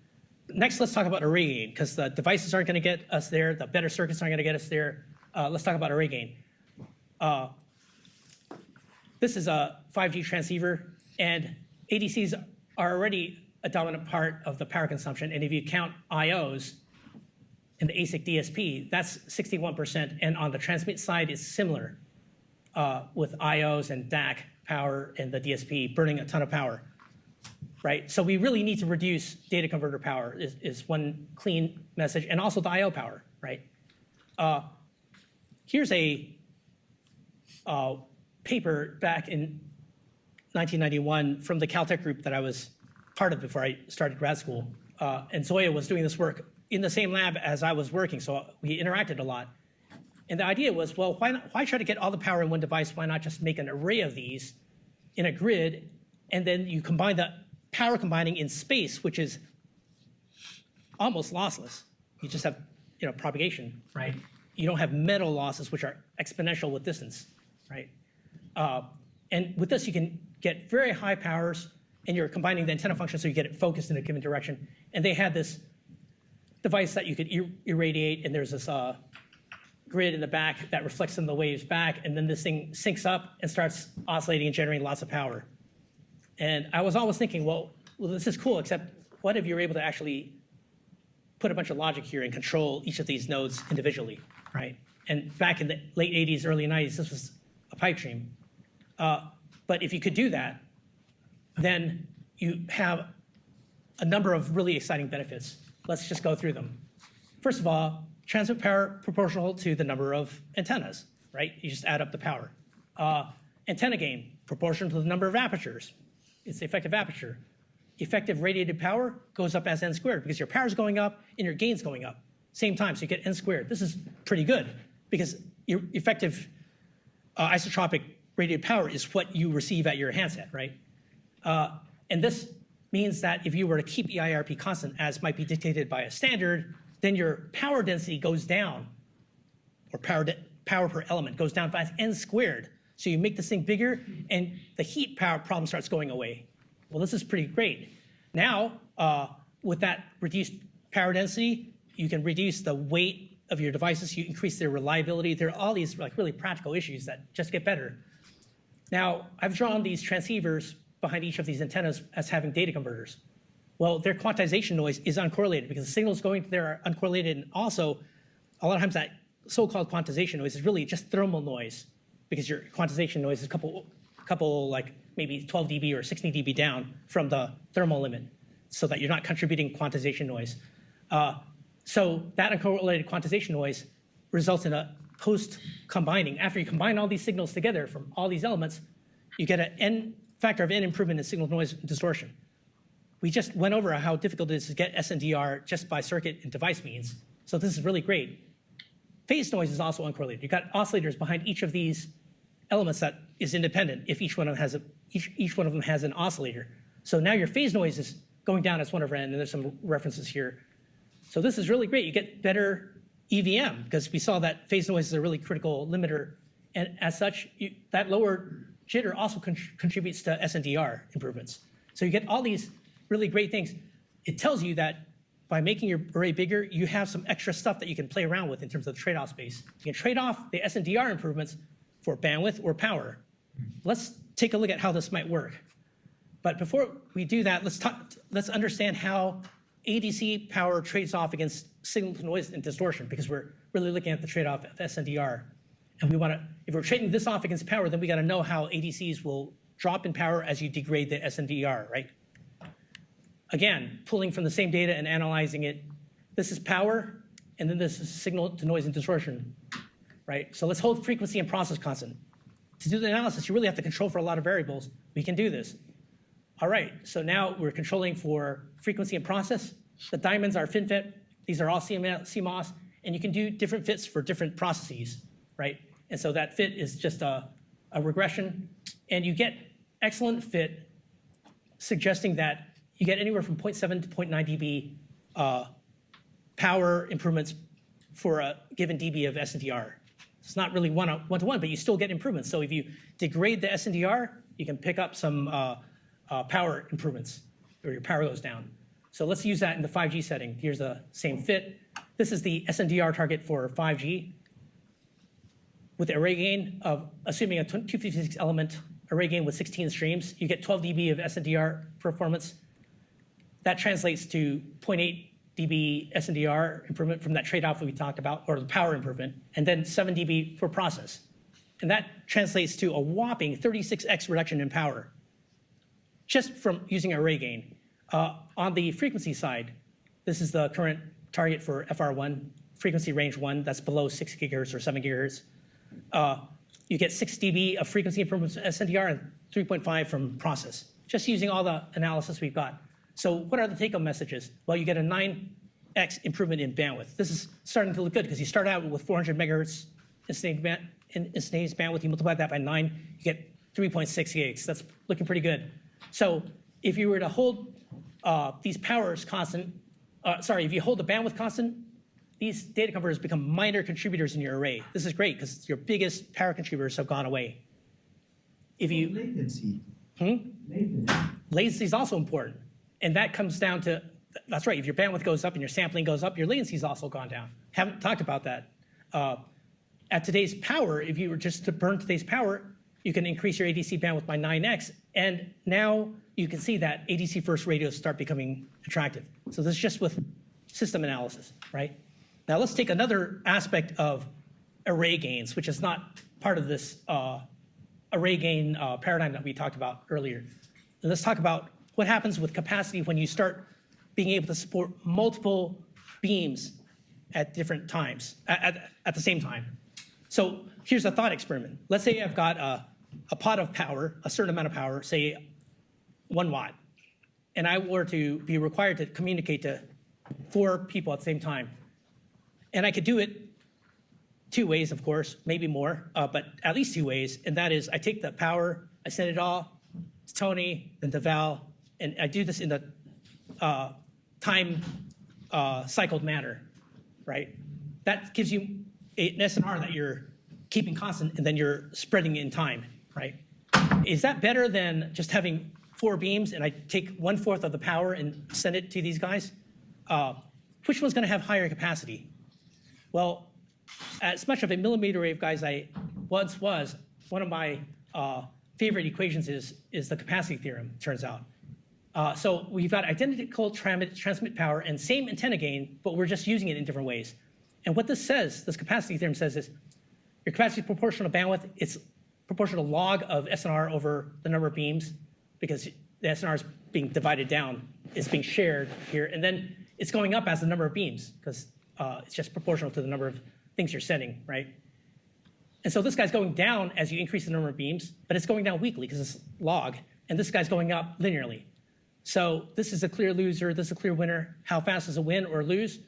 Next, let's talk about array gain, because the devices aren't going to get us there. The better circuits aren't going to get us there. Let's talk about array gain. This is a 5G transceiver, and ADCs are already a dominant part of the power consumption. And if you count IOs in the ASIC DSP, that's 61%. And on the transmit side, it's similar with IOs and DAC power and the DSP burning a ton of power. right? So we really need to reduce data converter power is one clean message, and also the I/O power, right? Here's a paper back in 1991 from the Caltech group that I was part of before I started grad school. And Zoya was doing this work in the same lab as I was working, so we interacted a lot. And the idea was, well, why try to get all the power in one device? Why not just make an array of these in a grid, and then you combine the power combining in space, which is almost lossless. You just have propagation, right? You don't have metal losses, which are exponential with distance, right? And with this, you can get very high powers, and you're combining the antenna function so you get it focused in a given direction. And they had this device that you could irradiate, and there's this grid in the back that reflects some of the waves back, and then this thing syncs up and starts oscillating and generating lots of power. And I was always thinking, well, this is cool, except what if you're able to actually put a bunch of logic here and control each of these nodes individually, right? And back in the late 80s, early 90s, this was a pipe dream. But if you could do that, then you have a number of really exciting benefits. Let's just go through them. First of all, transmit power proportional to the number of antennas, right? You just add up the power. Antenna gain proportional to the number of apertures. It's the effective aperture. Effective radiated power goes up as n squared because your power is going up and your gain's going up. Same time, so you get n squared. This is pretty good because your effective isotropic radiated power is what you receive at your handset, right? And this means that if you were to keep EIRP constant, as might be dictated by a standard, then your power density goes down, or power per element goes down by n squared. So you make this thing bigger, and the heat power problem starts going away. Well, this is pretty great. Now, with that reduced power density, you can reduce the weight of your devices. You increase their reliability. There are all these really practical issues that just get better. Now, I've drawn these transceivers behind each of these antennas as having data converters. Well, their quantization noise is uncorrelated because the signals going there are uncorrelated, and also a lot of times that so-called quantization noise is really just thermal noise because your quantization noise is a couple like maybe 12 dB or 60 dB down from the thermal limit, so that you're not contributing quantization noise. So that uncorrelated quantization noise results in a post-combining. After you combine all these signals together from all these elements, you get an factor of n improvement in signal noise distortion. We just went over how difficult it is to get SNDR just by circuit and device means. So this is really great. Phase noise is also uncorrelated. You've got oscillators behind each of these elements that is independent if each one of them has an oscillator. So now your phase noise is going down as 1 over n, and there's some references here. So this is really great. You get better EVM because we saw that phase noise is a really critical limiter, and as such, that lower jitter also contributes to SNDR improvements. So you get all these really great things. It tells you that by making your array bigger, you have some extra stuff that you can play around with in terms of the trade-off space. You can trade off the SNDR improvements for bandwidth or power. Let's take a look at how this might work. But before we do that, let's understand how ADC power trades off against signal to noise and distortion, because we're really looking at the trade-off of SNDR. And if we're trading this off against power, then we got to know how ADCs will drop in power as you degrade the SNDR, right? Again, pulling from the same data and analyzing it. This is power, and then this is signal to noise and distortion, right? So let's hold frequency and process constant. To do the analysis, you really have to control for a lot of variables. We can do this. All right, so now we're controlling for frequency and process. The diamonds are FinFET. These are all CMOS, and you can do different fits for different processes, right? And so that fit is just a regression, and you get excellent fit, suggesting that you get anywhere from 0.7 to 0.9 dB power improvements for a given dB of SNDR. It's not really one-to-one, but you still get improvements. So if you degrade the SNDR, you can pick up some power improvements, or your power goes down. So let's use that in the 5G setting. Here's the same fit. This is the SNDR target for 5G with array gain of, assuming a 256 element array gain with 16 streams, you get 12 dB of SNDR performance. That translates to 0.8 dB SNDR improvement from that trade-off that we talked about, or the power improvement, and then 7 dB for process. And that translates to a whopping 36x reduction in power just from using array gain. On the frequency side, this is the current target for FR1, frequency range 1, that's below 6 gigahertz or 7 gigahertz. You get 6 dB of frequency improvements from SNDR and 3.5 from process, just using all the analysis we've got. So what are the take-home messages? Well, you get a 9x improvement in bandwidth. This is starting to look good because you start out with 400 megahertz instantaneous bandwidth. You multiply that by 9, you get 3.6 gigs. That's looking pretty good. So if you were to hold these powers constant, if you hold the bandwidth constant, these data converters become minor contributors in your array. This is great because your biggest power contributors have gone away. If you Latency. Latency is also important. And that comes down to, that's right, if your bandwidth goes up and your sampling goes up, your latency's also gone down. Haven't talked about that. At today's power, if you were just to burn today's power, you can increase your ADC bandwidth by 9x. And now you can see that ADC first radios start becoming attractive. So this is just with system analysis, right? Now let's take another aspect of array gains, which is not part of this array gain paradigm that we talked about earlier. And let's talk about what happens with capacity when you start being able to support multiple beams at different times, at the same time. So here's a thought experiment. Let's say I've got a pot of power, a certain amount of power, say 1 watt, and I were to be required to communicate to 4 people at the same time. And I could do it 2 ways, of course, maybe more, but at least 2 ways, and that is I take the power, I send it all to Tony, then to Val, and I do this in the time cycled manner, right? That gives you an SNR that you're keeping constant, and then you're spreading it in time, right? Is that better than just having 4 beams and I take 1/4 of the power and send it to these guys? Which one's going to have higher capacity? Well, as much of a millimeter wave guy as I once was, one of my favorite equations is the capacity theorem, turns out. So we've got identical transmit power and same antenna gain, but we're just using it in different ways. And what this says, this capacity theorem says is your capacity is proportional to bandwidth. It's proportional to log of SNR over the number of beams because the SNR is being divided down. It's being shared here. And then it's going up as the number of beams because it's just proportional to the number of things you're sending, right? And so this guy's going down as you increase the number of beams, but it's going down weakly because it's log. And this guy's going up linearly. So this is a clear loser. This is a clear winner. How fast does it win or lose?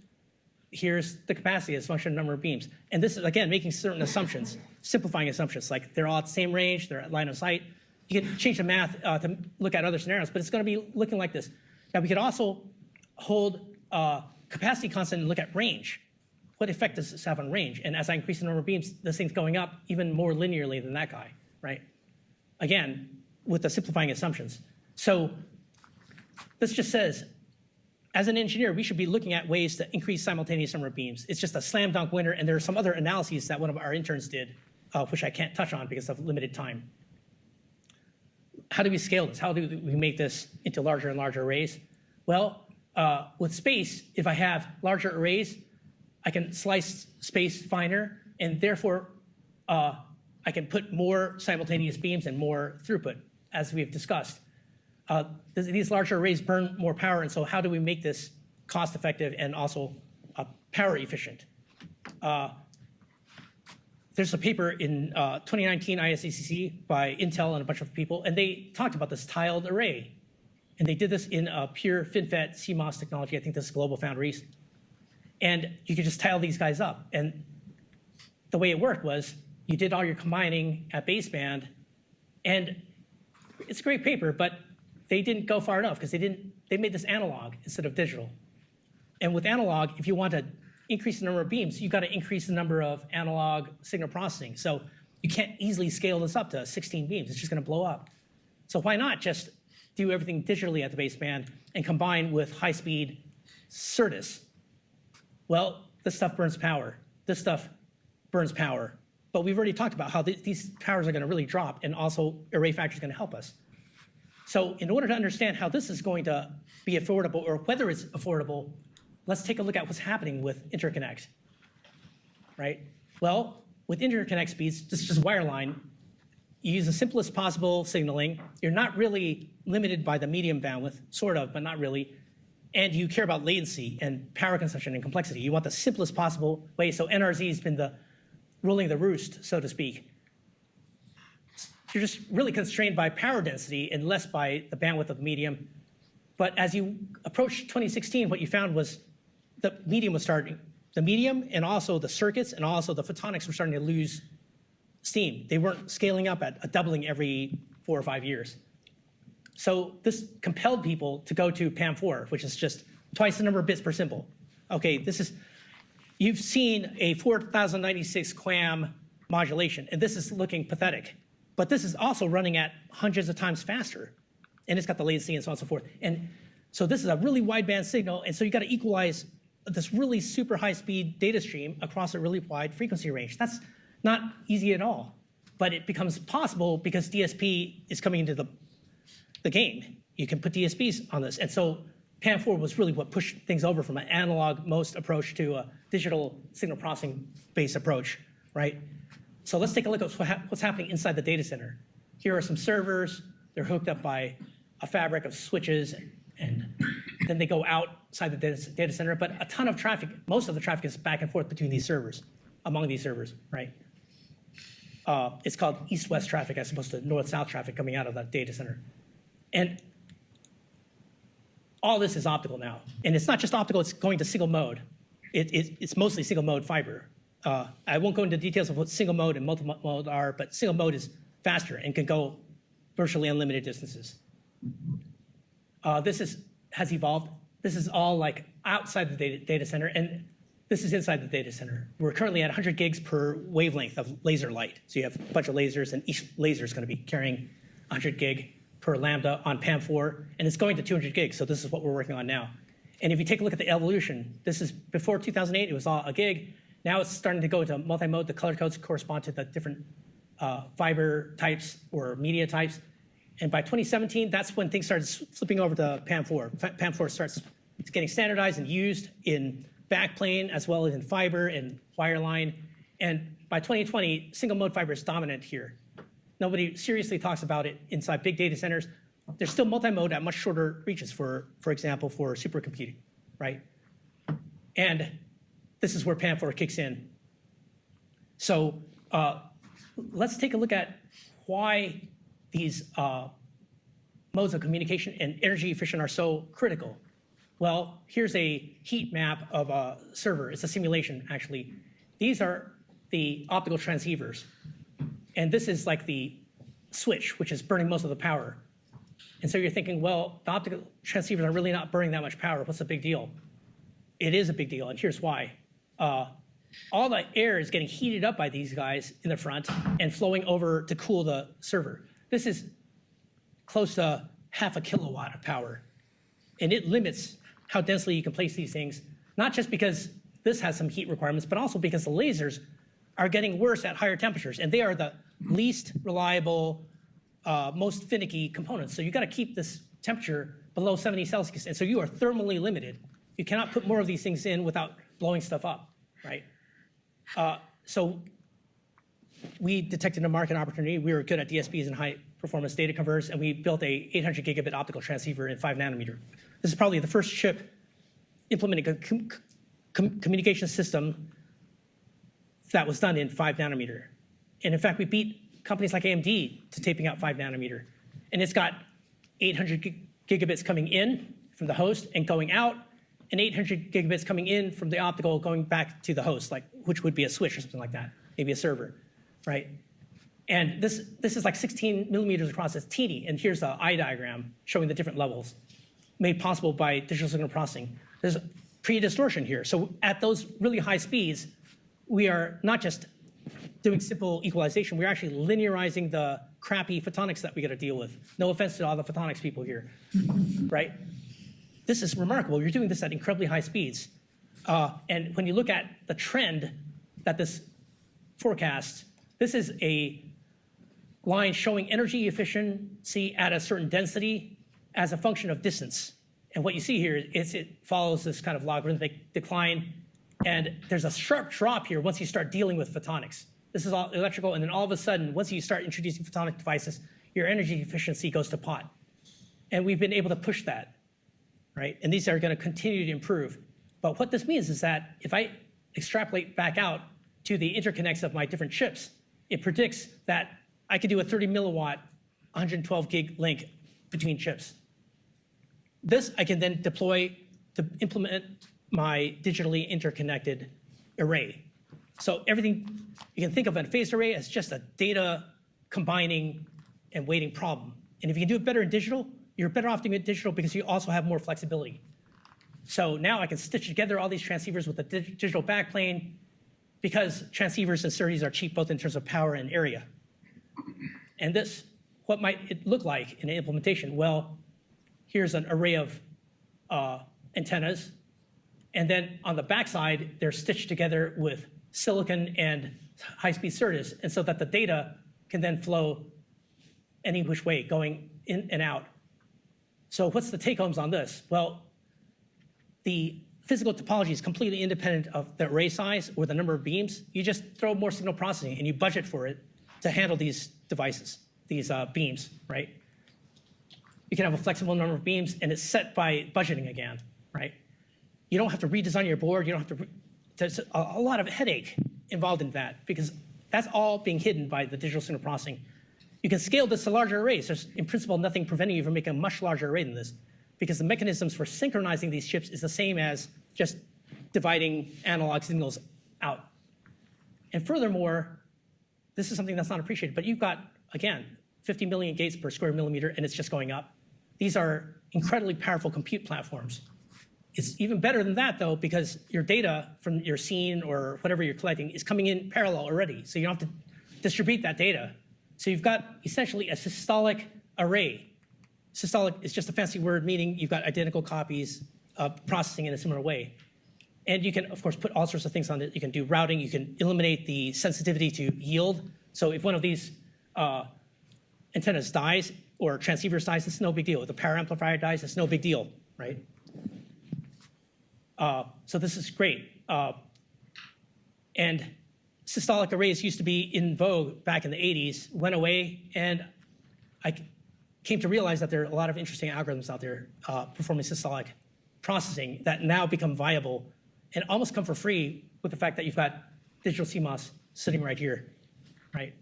Here's the capacity as a function of the number of beams. And this is, again, making certain assumptions, simplifying assumptions, like they're all at the same range, they're at line of sight. You can change the math to look at other scenarios, but it's going to be looking like this. Now, we could also hold capacity constant and look at range. What effect does this have on range? And as I increase the number of beams, this thing's going up even more linearly than that guy, right? Again, with the simplifying assumptions. So this just says, as an engineer, we should be looking at ways to increase simultaneous number of beams. It's just a slam dunk winner, and there are some other analyses that one of our interns did, which I can't touch on because of limited time. How do we scale this? How do we make this into larger and larger arrays? Well, with space, if I have larger arrays, I can slice space finer, and therefore I can put more simultaneous beams and more throughput, as we've discussed. These larger arrays burn more power, and so how do we make this cost-effective and also power efficient? There's a paper in 2019 ISACC by Intel and a bunch of people, and they talked about this tiled array. And they did this in a pure FinFET CMOS technology. I think this is Global Foundries. And you could just tile these guys up. And the way it worked was you did all your combining at baseband, and it's a great paper, but they didn't go far enough because they made this analog instead of digital. And with analog, if you want to increase the number of beams, you've got to increase the number of analog signal processing. So you can't easily scale this up to 16 beams. It's just going to blow up. So why not just do everything digitally at the baseband and combine with high-speed SerDes? Well, this stuff burns power. This stuff burns power. But we've already talked about how these powers are going to really drop, and also array factor is going to help us. So in order to understand how this is going to be affordable or whether it's affordable, let's take a look at what's happening with interconnect, right? Well, with interconnect speeds, this is just wireline. you use the simplest possible signaling. You're not really limited by the medium bandwidth, sort of, but not really. And you care about latency and power consumption and complexity. You want the simplest possible way. So NRZ has been the ruling the roost, so to speak. You're just really constrained by power density and less by the bandwidth of the medium. But as you approach 2016, what you found was the medium was starting. The medium and also the circuits and also the photonics were starting to lose steam. They weren't scaling up at a doubling every 4 or 5 years. So this compelled people to go to PAM4, which is just twice the number of bits per symbol. Okay, you've seen a 4096 QAM modulation, and this is looking pathetic. But this is also running at hundreds of times faster, and it's got the latency and so on and so forth. And so this is a really wideband signal, and so you got to equalize this really super high-speed data stream across a really wide frequency range. That's not easy at all, but it becomes possible because DSP is coming into the game. You can put DSPs on this, and so PAM4 was really what pushed things over from an analog most approach to a digital signal processing based approach, right? So let's take a look at what's happening inside the data center. Here are some servers. They're hooked up by a fabric of switches, and then they go outside the data center. But a ton of traffic, most of the traffic is back and forth between these servers, among these servers, right? It's called east-west traffic as opposed to north-south traffic coming out of the data center. And all this is optical now. And it's not just optical, it's going to single mode. It's mostly single mode fiber. I won't go into details of what single mode and multiple mode are, but single mode is faster and can go virtually unlimited distances. This has evolved. This is all like outside the data center, and this is inside the data center. We're currently at 100 gigs per wavelength of laser light. So you have a bunch of lasers, and each laser is going to be carrying 100 gig per lambda on PAM4, and it's going to 200 gigs. So this is what we're working on now. And if you take a look at the evolution, this is before 2008, it was all a gig. Now it's starting to go to multi-mode. The color codes correspond to the different fiber types or media types. And by 2017, that's when things started flipping over to PAM4. PAM4 starts getting standardized and used in backplane as well as in fiber and wireline. And by 2020, single mode fiber is dominant here. Nobody seriously talks about it inside big data centers. There's still multi-mode at much shorter reaches, for example, for supercomputing, right? And this is where PAM4 kicks in. So let's take a look at why these modes of communication and energy efficient are so critical. Well, here's a heat map of a server. It's a simulation, actually. These are the optical transceivers. And this is like the switch, which is burning most of the power. And so you're thinking, well, the optical transceivers are really not burning that much power. What's the big deal? It is a big deal, and here's why. All the air is getting heated up by these guys in the front and flowing over to cool the server. This is close to 0.5 kilowatt of power. And it limits how densely you can place these things, not just because this has some heat requirements, but also because the lasers are getting worse at higher temperatures, and they are the least reliable, most finicky components. So you got to keep this temperature below 70 Celsius, and so you are thermally limited. You cannot put more of these things in without blowing stuff up, right? So we detected a market opportunity. We were good at DSPs and high performance data converters, and we built a 800 gigabit optical transceiver in 5 nanometer. This is probably the first chip implementing a communication system that was done in 5 nanometer. And in fact, we beat companies like AMD to taping out 5 nanometer. And it's got 800 gigabits coming in from the host and going out, and 800 gigabits coming in from the optical going back to the host, like which would be a switch or something like that, maybe a server, right? And this is like 16 millimeters across. It's teeny. And here's the eye diagram showing the different levels made possible by digital signal processing. There's pre-distortion here. So at those really high speeds, we are not just doing simple equalization, we're actually linearizing the crappy photonics that we got to deal with. No offense to all the photonics people here, right? This is remarkable. You're doing this at incredibly high speeds. And when you look at the trend that this forecasts, this is a line showing energy efficiency at a certain density as a function of distance. And what you see here is it follows this kind of logarithmic decline. And there's a sharp drop here once you start dealing with photonics. This is all electrical, and then all of a sudden, once you start introducing photonic devices, your energy efficiency goes to pot. And we've been able to push that, right? And these are going to continue to improve. But what this means is that if I extrapolate back out to the interconnects of my different chips, it predicts that I could do a 30 milliwatt, 112 gig link between chips. This I can then deploy to implement my digitally interconnected array. So everything you can think of a phased array as just a data combining and waiting problem. And if you can do it better in digital, you're better off doing it digital because you also have more flexibility. So now I can stitch together all these transceivers with a digital backplane because transceivers and SerDes are cheap both in terms of power and area. And this, what might it look like in an implementation? Well, here's an array of antennas. And then on the backside, they're stitched together with silicon and high-speed SerDes, and so that the data can then flow any which way, going in and out. So what's the take-homes on this? Well, the physical topology is completely independent of the array size or the number of beams. You just throw more signal processing and you budget for it to handle these devices, these beams, right? You can have a flexible number of beams and it's set by budgeting again, right? You don't have to redesign your board. You don't have to, there's a lot of headache involved in that because that's all being hidden by the digital signal processing. You can scale this to larger arrays. There's, in principle, nothing preventing you from making a much larger array than this because the mechanisms for synchronizing these chips is the same as just dividing analog signals out. And furthermore, this is something that's not appreciated, but you've got, again, 50 million gates per square millimeter, and it's just going up. These are incredibly powerful compute platforms. It's even better than that, though, because your data from your scene or whatever you're collecting is coming in parallel already, so you don't have to distribute that data. So you've got essentially a systolic array. Systolic is just a fancy word meaning you've got identical copies of processing in a similar way. And you can, of course, put all sorts of things on it. You can do routing. You can eliminate the sensitivity to yield. So if one of these antennas dies or transceivers dies, it's no big deal. If the power amplifier dies, it's no big deal, right? So this is great. And systolic arrays used to be in vogue back in the 80s, went away, and I came to realize that there are a lot of interesting algorithms out there performing systolic processing that now become viable and almost come for free with the fact that you've got digital CMOS sitting right here, right?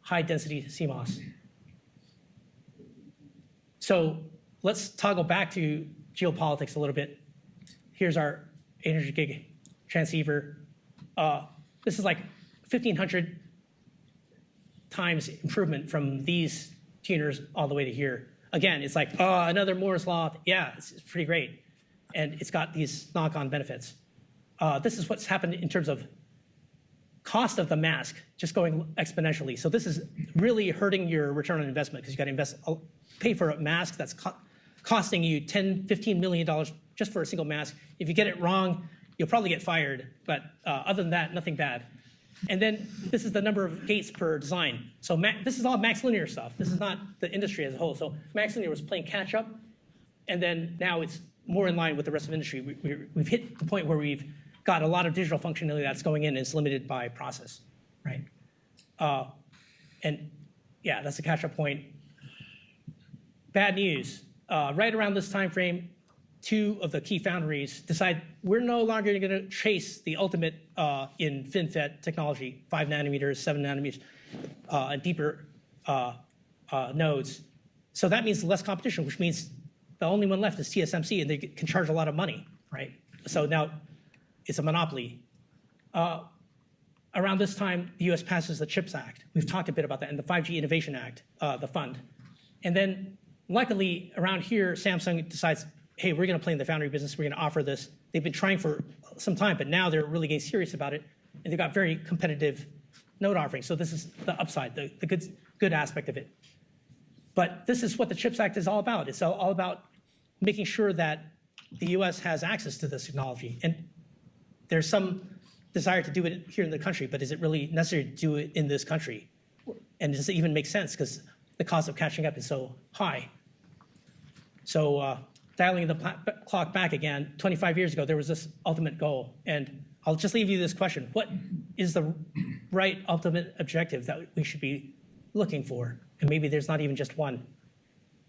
High density CMOS. So let's toggle back to geopolitics a little bit. Here's our 800 gig transceiver. This is like 1,500 times improvement from these tuners all the way to here. Again, it's like, another Moore's Law. Yeah, it's pretty great. And it's got these knock-on benefits. This is what's happened in terms of cost of the mask, just going exponentially. So this is really hurting your return on investment because you got to pay for a mask that's costing you $10, $15 million just for a single mask. If you get it wrong, you'll probably get fired. But other than that, nothing bad. And then this is the number of gates per design. So this is all MaxLinear stuff. This is not the industry as a whole. So MaxLinear was playing catch up, and then now it's more in line with the rest of the industry. We've hit the point where we've got a lot of digital functionality that's going in and it's limited by process, right? And yeah, that's the catch-up point. Bad news. Right around this time frame, two of the key foundries decide we're no longer going to chase the ultimate in FinFET technology, 5 nanometers, 7 nanometers, and deeper nodes. So that means less competition, which means the only one left is TSMC, and they can charge a lot of money, right? So now it's a monopoly. Around this time, the US passes the CHIPS Act. We've talked a bit about that, and the 5G Innovation Act, the fund. And then luckily, around here, Samsung decides, hey, we're going to play in the foundry business. We're going to offer this. They've been trying for some time, but now they're really getting serious about it. And they've got very competitive node offerings. So this is the upside, the good aspect of it. But this is what the CHIPS Act is all about. It's all about making sure that the US has access to this technology. And there's some desire to do it here in the country, but is it really necessary to do it in this country? And does it even make sense? Because the cost of catching up is so high. So dialing the clock back again, 25 years ago, there was this ultimate goal. And I'll just leave you this question. What is the right ultimate objective that we should be looking for. And maybe there's not even just one.